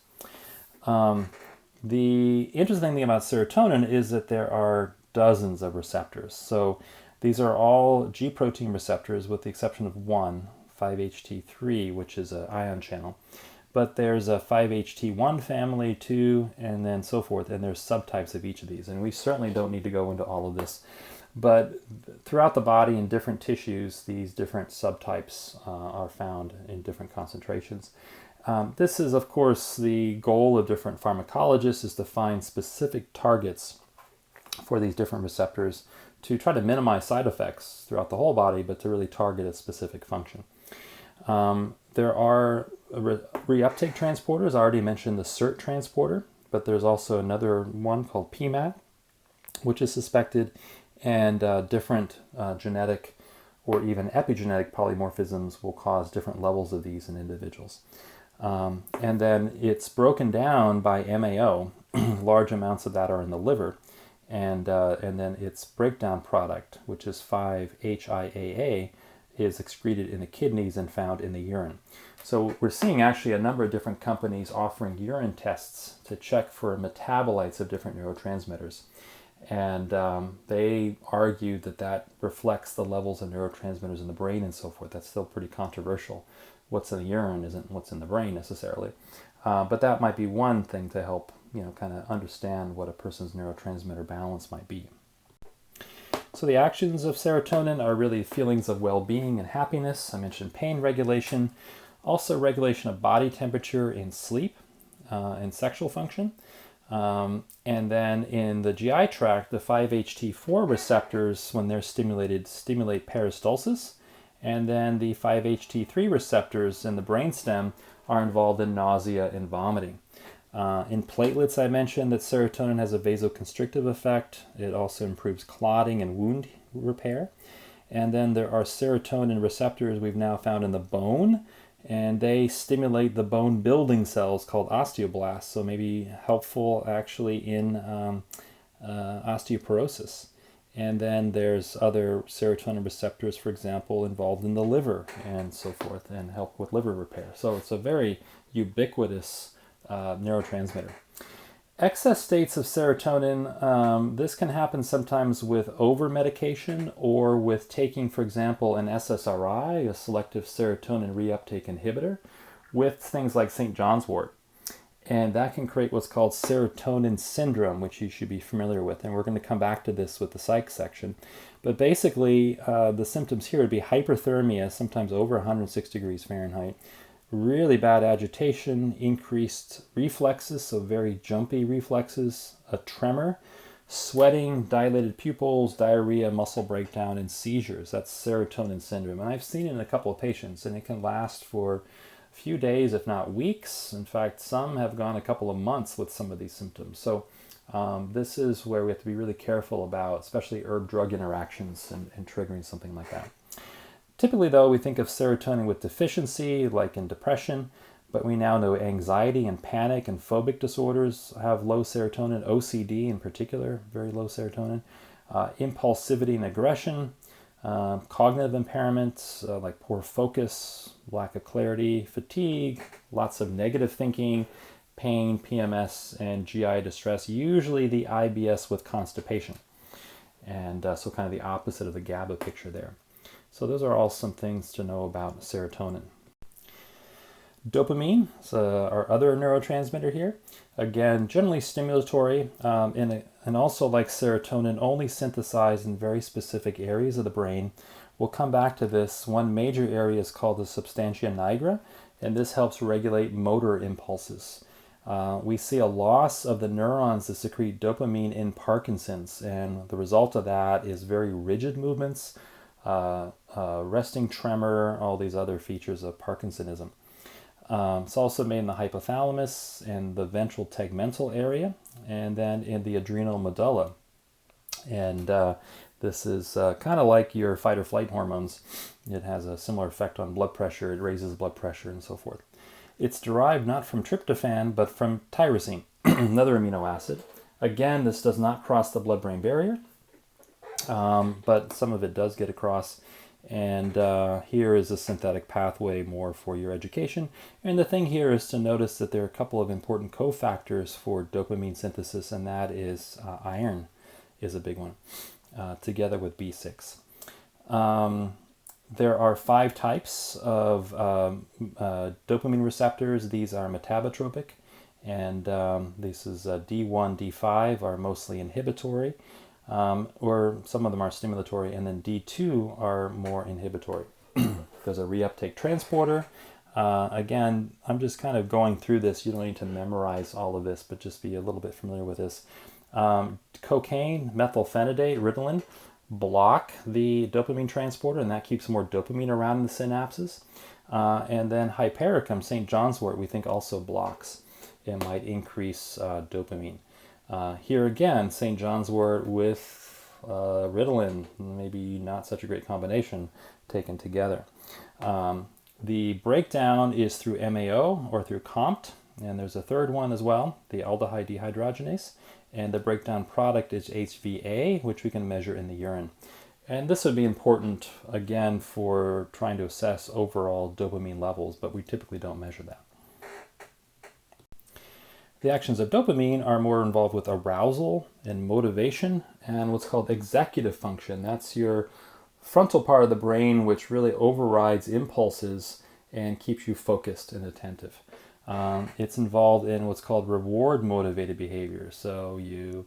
The interesting thing about serotonin is that there are dozens of receptors. So these are all G protein receptors with the exception of one, 5-HT3, which is an ion channel. But there's a 5-HT1 family, 2, and then so forth, and there's subtypes of each of these. And we certainly don't need to go into all of this. But throughout the body in different tissues, these different subtypes are found in different concentrations. This is, of course, the goal of different pharmacologists, is to find specific targets for these different receptors to try to minimize side effects throughout the whole body, but to really target a specific function. There are reuptake transporters. I already mentioned the SERT transporter, but there's also another one called PMAT, which is suspected, and different genetic or even epigenetic polymorphisms will cause different levels of these in individuals. And then it's broken down by MAO. Large amounts of that are in the liver. And then its breakdown product, which is 5-HIAA, is excreted in the kidneys and found in the urine. So we're seeing actually a number of different companies offering urine tests to check for metabolites of different neurotransmitters. And they argue that that reflects the levels of neurotransmitters in the brain and so forth. That's still pretty controversial. What's in the urine isn't what's in the brain necessarily. But that might be one thing to help kind of understand what a person's neurotransmitter balance might be. So the actions of serotonin are really feelings of well-being and happiness. I mentioned pain regulation, also regulation of body temperature in sleep and sexual function. And then in the GI tract, the 5-HT4 receptors, when they're stimulated, stimulate peristalsis. And then the 5-HT3 receptors in the brainstem are involved in nausea and vomiting. In platelets, I mentioned that serotonin has a vasoconstrictive effect. It also improves clotting and wound repair. And then there are serotonin receptors we've now found in the bone, and they stimulate the bone building cells called osteoblasts, so maybe helpful actually in osteoporosis. And then there's other serotonin receptors, for example, involved in the liver and so forth, and help with liver repair. So it's a very ubiquitous neurotransmitter. Excess states of serotonin, this can happen sometimes with over-medication or with taking, for example, an SSRI, a selective serotonin reuptake inhibitor, with things like St. John's wort. And that can create what's called serotonin syndrome, which you should be familiar with. And we're going to come back to this with the psych section. But basically, the symptoms here would be hyperthermia, sometimes over 106 degrees Fahrenheit, really bad agitation, increased reflexes, so very jumpy reflexes, a tremor, sweating, dilated pupils, diarrhea, muscle breakdown, and seizures. That's serotonin syndrome. And I've seen it in a couple of patients, and it can last for a few days, if not weeks. In fact, some have gone a couple of months with some of these symptoms. So this is where we have to be really careful about, especially herb-drug interactions and triggering something like that. Typically, though, we think of serotonin with deficiency, like in depression, but we now know anxiety and panic and phobic disorders have low serotonin, OCD in particular, very low serotonin, impulsivity and aggression, cognitive impairments like poor focus, lack of clarity, fatigue, lots of negative thinking, pain, PMS, and GI distress, usually the IBS with constipation. And so kind of the opposite of the GABA picture there. So those are all some things to know about serotonin. Dopamine is our other neurotransmitter here. Again, generally stimulatory and also like serotonin, only synthesized in very specific areas of the brain. We'll come back to this. One major area is called the substantia nigra, and this helps regulate motor impulses. We see a loss of the neurons that secrete dopamine in Parkinson's, and the result of that is very rigid movements, resting tremor, all these other features of Parkinsonism. It's also made in the hypothalamus and the ventral tegmental area, and then in the adrenal medulla. And this is kind of like your fight or flight hormones. It has a similar effect on blood pressure. It raises blood pressure and so forth. It's derived not from tryptophan, but from tyrosine, another amino acid. Again, this does not cross the blood-brain barrier, but some of it does get across. And here is a synthetic pathway more for your education. And the thing here is to notice that there are a couple of important cofactors for dopamine synthesis, and that is iron is a big one, together with B6. There are 5 types of dopamine receptors. These are metabotropic, and this is D1, D5 are mostly inhibitory, or some of them are stimulatory, and then D2 are more inhibitory. There's a reuptake transporter. Again, I'm just kind of going through this. You don't need to memorize all of this, but just be a little bit familiar with this. Cocaine, methylphenidate, Ritalin, block the dopamine transporter, and that keeps more dopamine around in the synapses. And then hypericum, St. John's wort, we think also blocks. It might increase dopamine. Here again, St. John's wort with Ritalin, maybe not such a great combination taken together. The breakdown is through MAO or through COMT, and there's a third one as well, the aldehyde dehydrogenase. And the breakdown product is HVA, which we can measure in the urine. And this would be important, again, for trying to assess overall dopamine levels, but we typically don't measure that. The actions of dopamine are more involved with arousal and motivation and what's called executive function. That's your frontal part of the brain, which really overrides impulses and keeps you focused and attentive. It's involved in what's called reward motivated behavior. So you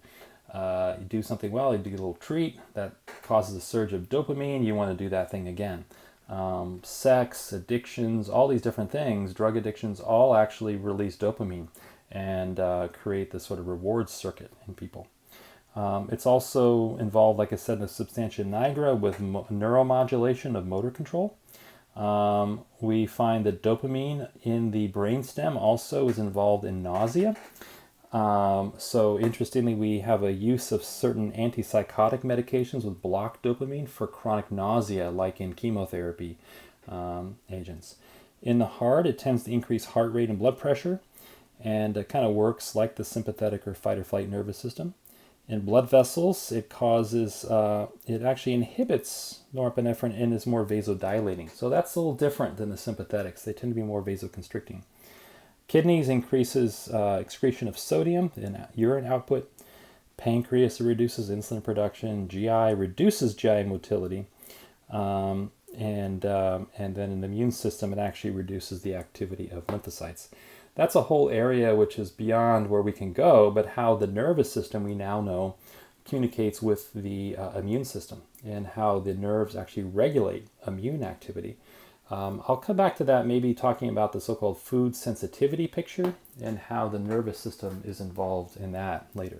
do something well, you do a little treat that causes a surge of dopamine, you want to do that thing again. Sex, addictions, all these different things, drug addictions, all actually release dopamine and create this sort of reward circuit in people. It's also involved, like I said, in the substantia nigra with neuromodulation of motor control. We find that dopamine in the brainstem also is involved in nausea. So interestingly, we have a use of certain antipsychotic medications with blocked dopamine for chronic nausea, like in chemotherapy agents. In the heart, it tends to increase heart rate and blood pressure, and it kind of works like the sympathetic or fight or flight nervous system. In blood vessels, it actually inhibits norepinephrine and is more vasodilating. So that's a little different than the sympathetics. They tend to be more vasoconstricting. Kidneys increases excretion of sodium in urine output. Pancreas reduces insulin production. GI reduces GI motility. And then in the immune system, it actually reduces the activity of lymphocytes. That's a whole area which is beyond where we can go, but how the nervous system, we now know, communicates with the immune system and how the nerves actually regulate immune activity. I'll come back to that, maybe talking about the so-called food sensitivity picture and how the nervous system is involved in that later.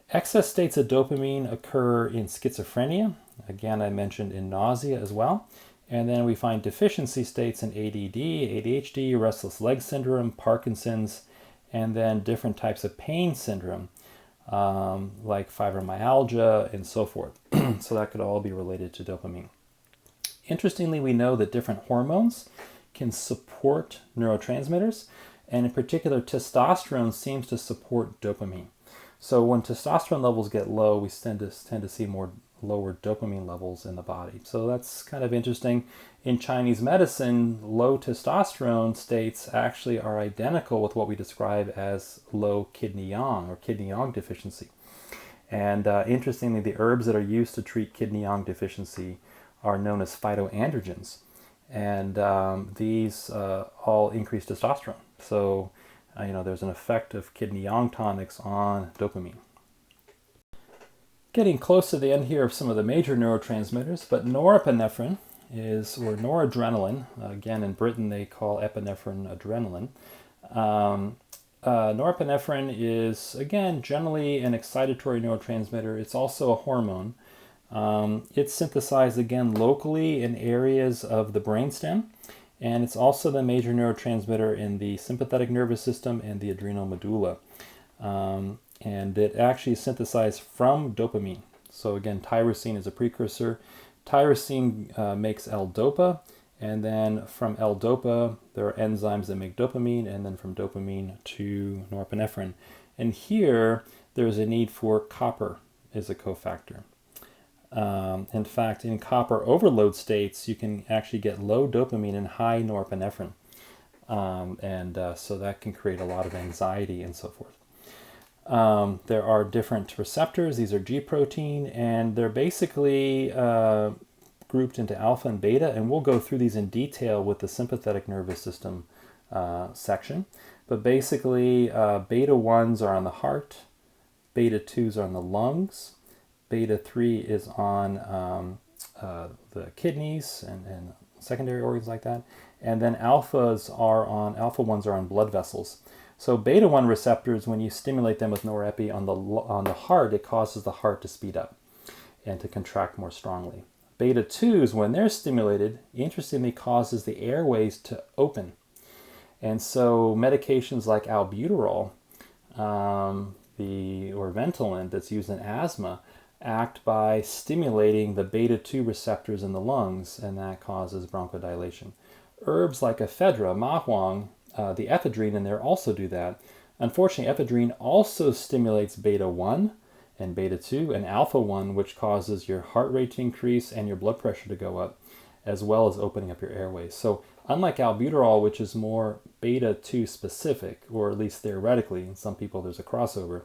Excess states of dopamine occur in schizophrenia. Again, I mentioned in nausea as well. And then we find deficiency states in ADD, ADHD, restless leg syndrome, Parkinson's, and then different types of pain syndrome, like fibromyalgia and so forth. So that could all be related to dopamine. Interestingly, we know that different hormones can support neurotransmitters, and in particular, testosterone seems to support dopamine. So when testosterone levels get low, we tend to see more lower dopamine levels in the body. So that's kind of interesting. In Chinese medicine, low testosterone states actually are identical with what we describe as low kidney yang or kidney yang deficiency. And interestingly, the herbs that are used to treat kidney yang deficiency are known as phytoandrogens. And these all increase testosterone. So, there's an effect of kidney yang tonics on dopamine. Getting close to the end here of some of the major neurotransmitters, but norepinephrine or noradrenaline, again in Britain they call epinephrine adrenaline. Norepinephrine is, again, generally an excitatory neurotransmitter. It's also a hormone. It's synthesized, again, locally in areas of the brainstem, and it's also the major neurotransmitter in the sympathetic nervous system and the adrenal medulla. And it actually is synthesized from dopamine. So again, tyrosine is a precursor. Tyrosine makes L-DOPA, and then from L-DOPA, there are enzymes that make dopamine, and then from dopamine to norepinephrine. And here, there's a need for copper as a cofactor. In fact, in copper overload states, you can actually get low dopamine and high norepinephrine. So that can create a lot of anxiety and so forth. There are different receptors. These are G protein, and they're basically grouped into alpha and beta, and we'll go through these in detail with the sympathetic nervous system section. But basically, beta 1s are on the heart, beta 2s are on the lungs, beta 3 is on the kidneys and secondary organs like that, and then alpha 1s are on blood vessels. So beta 1 receptors, when you stimulate them with norepi on the heart, it causes the heart to speed up and to contract more strongly. Beta 2s, when they're stimulated, interestingly causes the airways to open. And so medications like albuterol or Ventolin that's used in asthma act by stimulating the beta 2 receptors in the lungs, and that causes bronchodilation. Herbs like ephedra, mahuang, the ephedrine in there also do that. Unfortunately, ephedrine also stimulates beta 1 and beta 2 and alpha 1, which causes your heart rate to increase and your blood pressure to go up, as well as opening up your airways. So unlike albuterol, which is more beta 2 specific, or at least theoretically, in some people there's a crossover,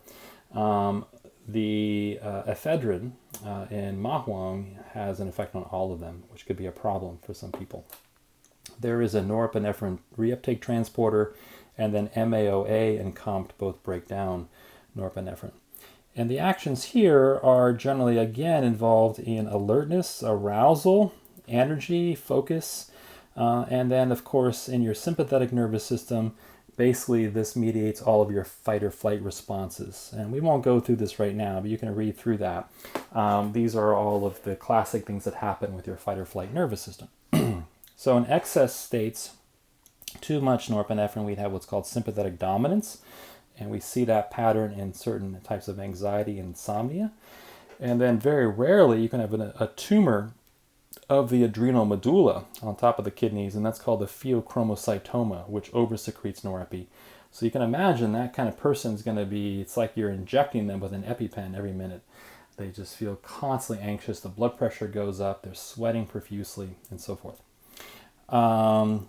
the ephedrine in mahuang has an effect on all of them, which could be a problem for some people. There is a norepinephrine reuptake transporter, and then MAOA and COMT both break down norepinephrine. And the actions here are generally, again, involved in alertness, arousal, energy, focus, and then, of course, in your sympathetic nervous system, basically this mediates all of your fight or flight responses. And we won't go through this right now, but you can read through that. These are all of the classic things that happen with your fight or flight nervous system. So in excess states, too much norepinephrine, we'd have what's called sympathetic dominance. And we see that pattern in certain types of anxiety and insomnia. And then very rarely you can have a tumor of the adrenal medulla on top of the kidneys, and that's called a pheochromocytoma, which oversecretes norepi. So you can imagine that kind of person is going to be, it's like you're injecting them with an EpiPen every minute. They just feel constantly anxious, the blood pressure goes up, they're sweating profusely, and so forth.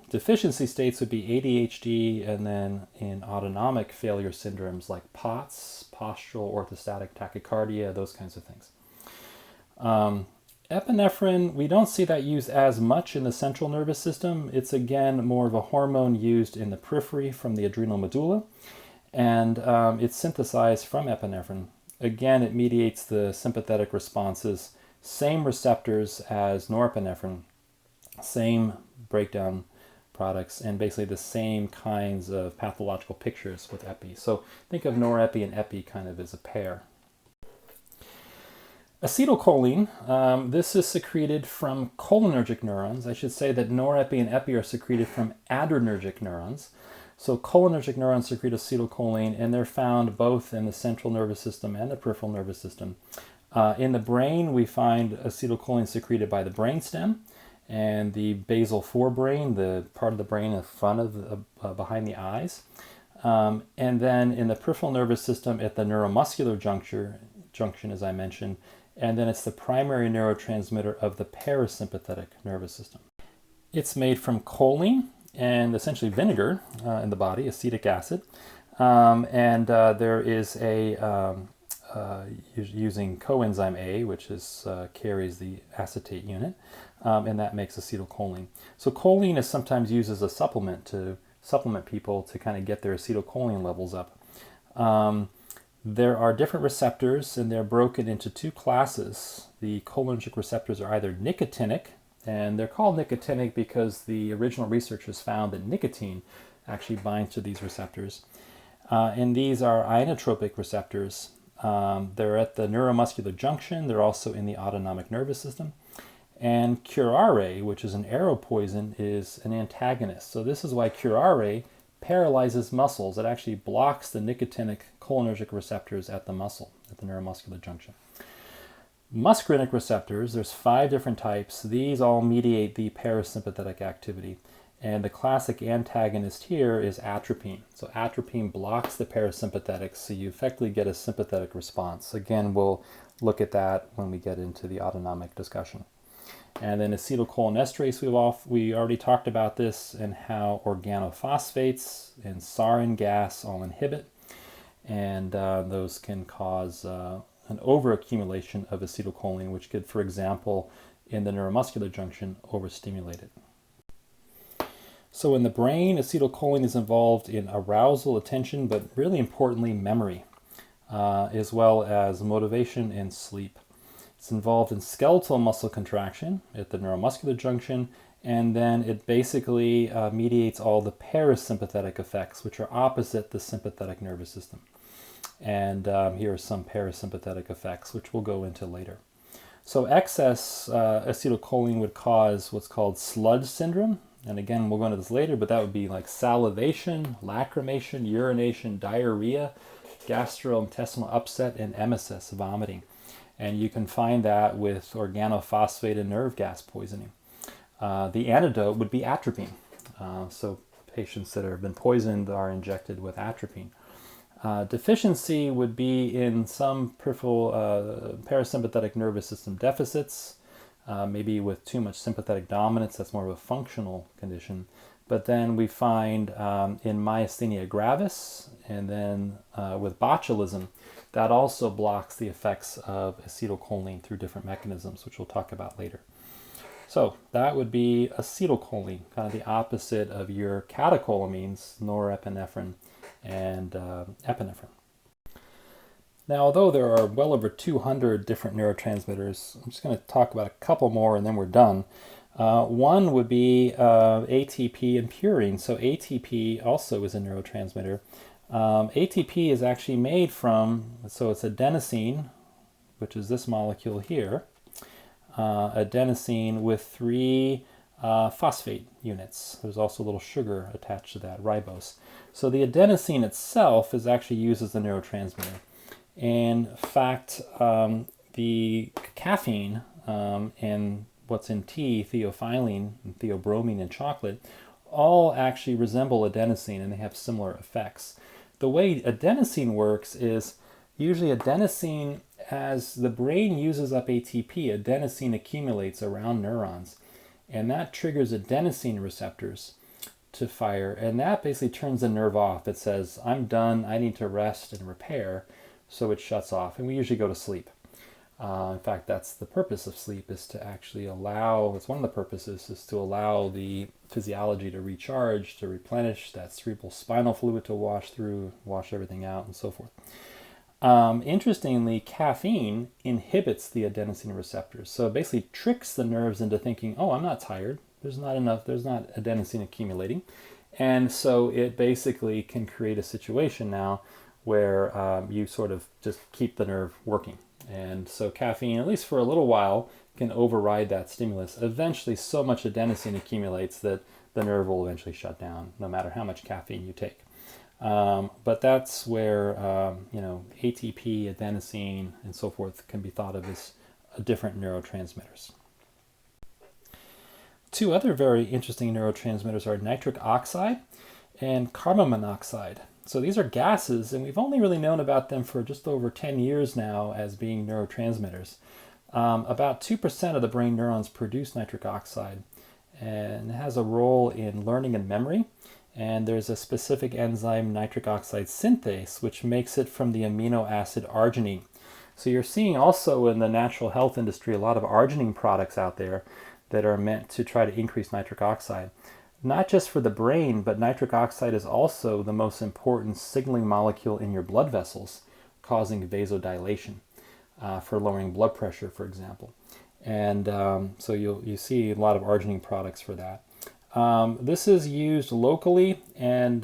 Deficiency states would be ADHD, and then in autonomic failure syndromes like POTS, postural orthostatic tachycardia, those kinds of things. Epinephrine, we don't see that used as much in the central nervous system. It's again more of a hormone used in the periphery from the adrenal medulla, and it's synthesized from epinephrine. Again, it mediates the sympathetic responses, same receptors as norepinephrine, same breakdown products, and basically the same kinds of pathological pictures with epi. So think of norepi and epi kind of as a pair. Acetylcholine, this is secreted from cholinergic neurons. I should say that norepi and epi are secreted from adrenergic neurons. So cholinergic neurons secrete acetylcholine, and they're found both in the central nervous system and the peripheral nervous system. In the brain, we find acetylcholine secreted by the brainstem, and the basal forebrain, the part of the brain in front of behind the eyes. And then in the peripheral nervous system at the neuromuscular junction, as I mentioned, and then it's the primary neurotransmitter of the parasympathetic nervous system. It's made from choline and essentially vinegar in the body, acetic acid, and there is using coenzyme A, which carries the acetate unit, and that makes acetylcholine. So choline is sometimes used as a supplement to supplement people to kind of get their acetylcholine levels up. There are different receptors, and they're broken into two classes. The cholinergic receptors are either nicotinic, and they're called nicotinic because the original researchers found that nicotine actually binds to these receptors. And these are ionotropic receptors. They're at the neuromuscular junction. They're also in the autonomic nervous system. And curare, which is an arrow poison, is an antagonist. So this is why curare paralyzes muscles. It actually blocks the nicotinic cholinergic receptors at the muscle, at the neuromuscular junction. Muscarinic receptors, there's 5 different types. These all mediate the parasympathetic activity. And the classic antagonist here is atropine. So atropine blocks the parasympathetics, so you effectively get a sympathetic response. Again, we'll look at that when we get into the autonomic discussion. And then acetylcholinesterase, we already talked about this and how organophosphates and sarin gas all inhibit. And those can cause an overaccumulation of acetylcholine, which could, for example, in the neuromuscular junction, overstimulate it. So in the brain, acetylcholine is involved in arousal, attention, but really importantly, memory, as well as motivation and sleep. It's involved in skeletal muscle contraction at the neuromuscular junction, and then it basically mediates all the parasympathetic effects, which are opposite the sympathetic nervous system. And here are some parasympathetic effects, which we'll go into later. So excess acetylcholine would cause what's called sludge syndrome. And again, we'll go into this later, but that would be like salivation, lacrimation, urination, diarrhea, gastrointestinal upset, and emesis, vomiting. And you can find that with organophosphate and nerve gas poisoning. The antidote would be atropine. So patients that have been poisoned are injected with atropine. Deficiency would be in some peripheral parasympathetic nervous system deficits, maybe with too much sympathetic dominance. That's more of a functional condition. But then we find in myasthenia gravis, and then with botulism, that also blocks the effects of acetylcholine through different mechanisms, which we'll talk about later. So that would be acetylcholine, kind of the opposite of your catecholamines, norepinephrine and epinephrine. Now, although there are well over 200 different neurotransmitters, I'm just going to talk about a couple more and then we're done. One would be ATP and purine. So ATP also is a neurotransmitter. ATP is actually made from, so it's adenosine, which is this molecule here, adenosine with 3 phosphate units. There's also a little sugar attached to that, ribose. So the adenosine itself is actually used as a neurotransmitter. In fact, the caffeine and what's in tea, theophylline, and theobromine in chocolate, all actually resemble adenosine and they have similar effects. The way adenosine works is usually adenosine, as the brain uses up ATP, adenosine accumulates around neurons, and that triggers adenosine receptors to fire, and that basically turns the nerve off. It says, I'm done, I need to rest and repair, so it shuts off, and we usually go to sleep. In fact, that's the purpose of sleep, is to actually allow, it's one of the purposes, is to allow the physiology to recharge, to replenish, that cerebral spinal fluid to wash through, wash everything out, and so forth. Interestingly, caffeine inhibits the adenosine receptors. So it basically tricks the nerves into thinking, oh, I'm not tired. There's not adenosine accumulating. And so it basically can create a situation now where you sort of just keep the nerve working. And so caffeine, at least for a little while, can override that stimulus. Eventually, so much adenosine accumulates that the nerve will eventually shut down, no matter how much caffeine you take. But that's where ATP, adenosine, and so forth can be thought of as different neurotransmitters. Two other very interesting neurotransmitters are nitric oxide and carbon monoxide. So these are gases, and we've only really known about them for just over 10 years now as being neurotransmitters. About 2% of the brain neurons produce nitric oxide, and it has a role in learning and memory. And there's a specific enzyme, nitric oxide synthase, which makes it from the amino acid arginine. So you're seeing also in the natural health industry a lot of arginine products out there that are meant to try to increase nitric oxide. Not just for the brain, but nitric oxide is also the most important signaling molecule in your blood vessels, causing vasodilation for lowering blood pressure, for example. And so you see a lot of arginine products for that. This is used locally, and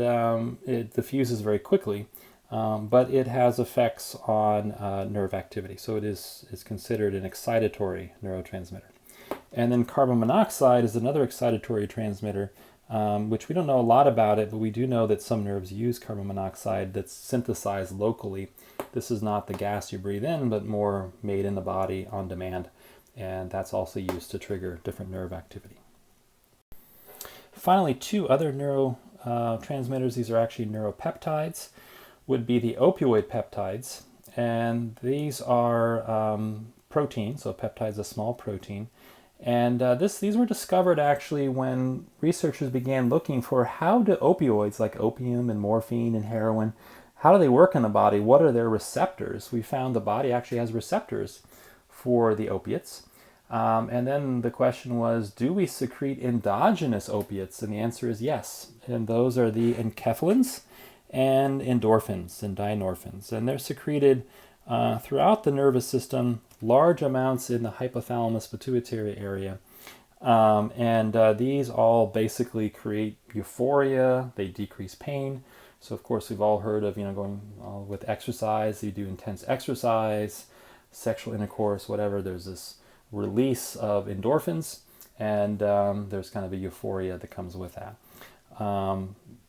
it diffuses very quickly, but it has effects on nerve activity. So it is considered an excitatory neurotransmitter. And then carbon monoxide is another excitatory transmitter, which we don't know a lot about it, but we do know that some nerves use carbon monoxide that's synthesized locally. This is not the gas you breathe in, but more made in the body on demand. And that's also used to trigger different nerve activity. Finally, two other neurotransmitters, these are actually neuropeptides, would be the opioid peptides. And these are proteins, so peptide is a small protein. And these were discovered actually when researchers began looking for how do opioids like opium and morphine and heroin, how do they work in the body? What are their receptors? We found the body actually has receptors for the opiates. And then the question was, do we secrete endogenous opiates? And the answer is yes. And those are the enkephalins and endorphins and dynorphins. And they're secreted throughout the nervous system, large amounts in the hypothalamus pituitary area. These all basically create euphoria, they decrease pain. So of course we've all heard of, going with exercise, you do intense exercise, sexual intercourse, whatever, there's this release of endorphins, and there's kind of a euphoria that comes with that.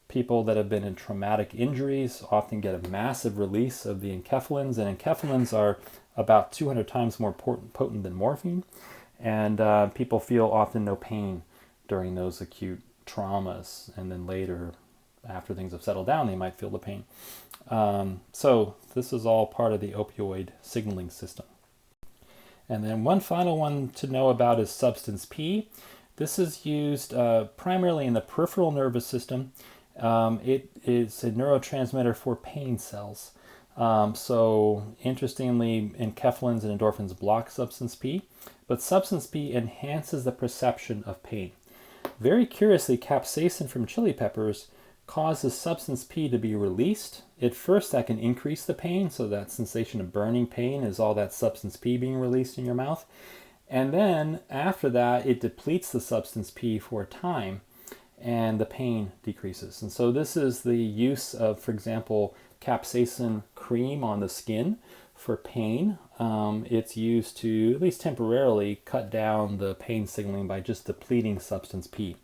People that have been in traumatic injuries often get a massive release of the enkephalins, and enkephalins are about 200 times more potent than morphine, and people feel often no pain during those acute traumas, and then later, after things have settled down, they might feel the pain. So this is all part of the opioid signaling system. And then one final one to know about is substance P. This is used primarily in the peripheral nervous system. It is a neurotransmitter for pain cells. So interestingly, enkephalins and endorphins block substance P, but substance P enhances the perception of pain. Very curiously, capsaicin from chili peppers causes substance P to be released. At first, that can increase the pain, so that sensation of burning pain is all that substance P being released in your mouth. And then after that, it depletes the substance P for a time, and the pain decreases. And so this is the use of, for example, capsaicin cream on the skin for pain. It's used to, at least temporarily, cut down the pain signaling by just depleting substance P.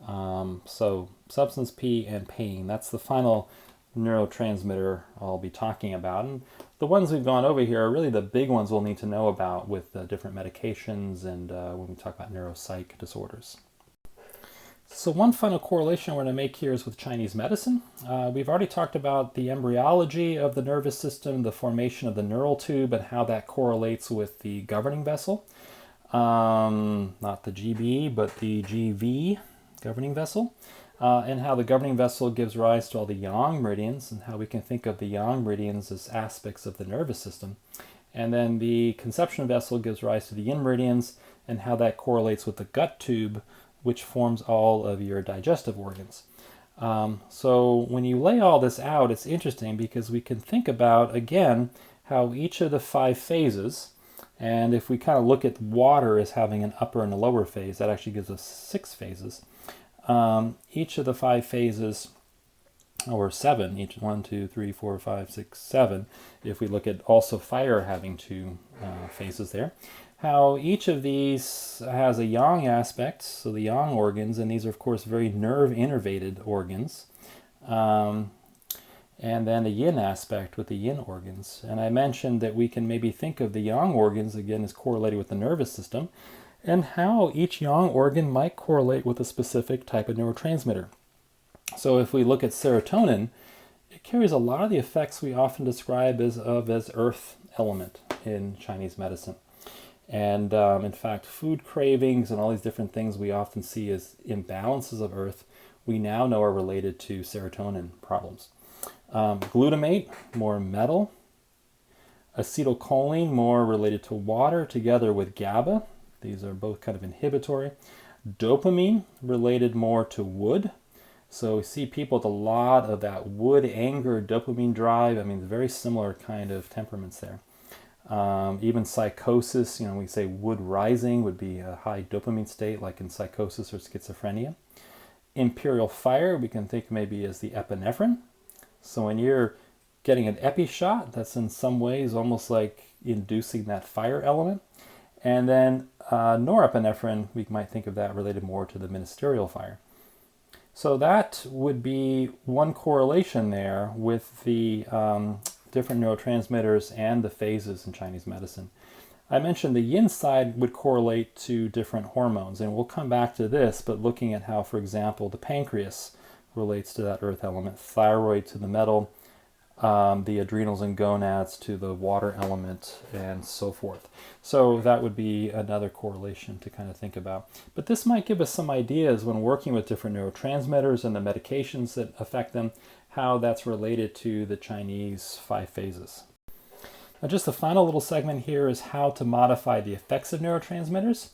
So substance P and pain, that's the final neurotransmitter I'll be talking about. And the ones we've gone over here are really the big ones we'll need to know about with different medications and when we talk about neuropsych disorders. So one final correlation we're going to make here is with Chinese medicine. We've already talked about the embryology of the nervous system, the formation of the neural tube, and how that correlates with the governing vessel. Not the GB, but the GV, governing vessel. And how the governing vessel gives rise to all the yang meridians, and how we can think of the yang meridians as aspects of the nervous system. And then the conception vessel gives rise to the yin meridians, and how that correlates with the gut tube, which forms all of your digestive organs. So when you lay all this out, it's interesting because we can think about, again, how each of the 5 phases, and if we kind of look at water as having an upper and a lower phase, that actually gives us 6 phases. Each of the 5 phases, or 7, each 1, 2, 3, 4, 5, 6, 7, if we look at also fire having 2 phases there, how each of these has a yang aspect, so the yang organs, and these are of course very nerve innervated organs, and then a yin aspect with the yin organs. And I mentioned that we can maybe think of the yang organs again as correlated with the nervous system, and how each yang organ might correlate with a specific type of neurotransmitter. So if we look at serotonin, it carries a lot of the effects we often describe as earth element in Chinese medicine. And in fact, food cravings and all these different things we often see as imbalances of earth, we now know are related to serotonin problems. Glutamate, more metal. Acetylcholine, more related to water, together with GABA. These are both kind of inhibitory. Dopamine, related more to wood. So we see people with a lot of that wood, anger, dopamine drive. I mean, very similar kind of temperaments there. Even psychosis, we say wood rising would be a high dopamine state, like in psychosis or schizophrenia. Imperial fire, we can think maybe as the epinephrine. So when you're getting an epi shot, that's in some ways almost like inducing that fire element. And then norepinephrine, we might think of that related more to the ministerial fire. So that would be one correlation there with the different neurotransmitters and the phases in Chinese medicine. I mentioned the yin side would correlate to different hormones, and we'll come back to this, but looking at how, for example, the pancreas relates to that earth element, thyroid to the metal, the adrenals and gonads to the water element, and so forth. So that would be another correlation to kind of think about. But this might give us some ideas when working with different neurotransmitters and the medications that affect them, how that's related to the Chinese 5 phases. Now, just the final little segment here is how to modify the effects of neurotransmitters.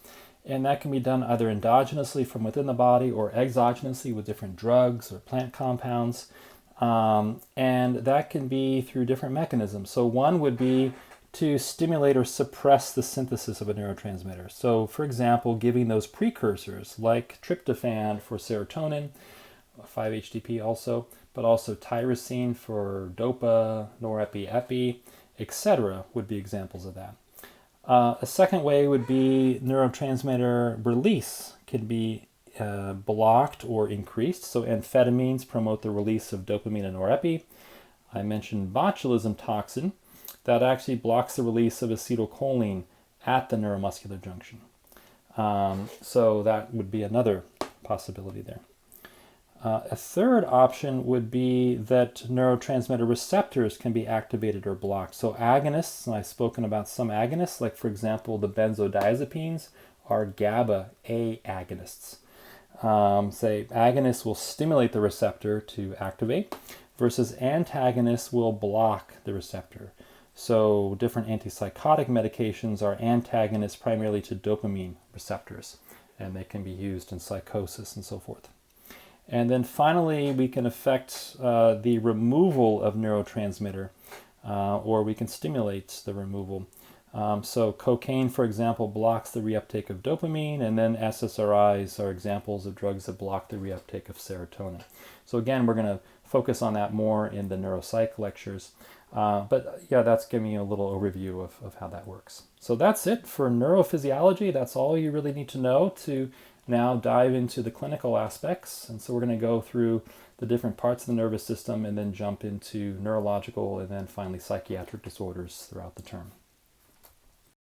And that can be done either endogenously from within the body or exogenously with different drugs or plant compounds. And that can be through different mechanisms. So one would be to stimulate or suppress the synthesis of a neurotransmitter. So for example, giving those precursors like tryptophan for serotonin, 5-HTP also, but also tyrosine for dopa, norepi, etc. would be examples of that. A second way would be neurotransmitter release can be blocked or increased. So amphetamines promote the release of dopamine and norepi. I mentioned botulism toxin. That actually blocks the release of acetylcholine at the neuromuscular junction. So that would be another possibility there. A third option would be that neurotransmitter receptors can be activated or blocked. So agonists, and I've spoken about some agonists, like for example the benzodiazepines are GABA A agonists. Say agonists will stimulate the receptor to activate, versus antagonists will block the receptor. So different antipsychotic medications are antagonists primarily to dopamine receptors, and they can be used in psychosis and so forth. And then finally, we can affect the removal of neurotransmitter, or we can stimulate the removal. So cocaine, for example, blocks the reuptake of dopamine, and then SSRIs are examples of drugs that block the reuptake of serotonin. So again, we're going to focus on that more in the neuropsych lectures. But yeah, that's giving you a little overview of how that works. So that's it for neurophysiology. That's all you really need to know to now dive into the clinical aspects. And so we're going to go through the different parts of the nervous system and then jump into neurological and then finally psychiatric disorders throughout the term.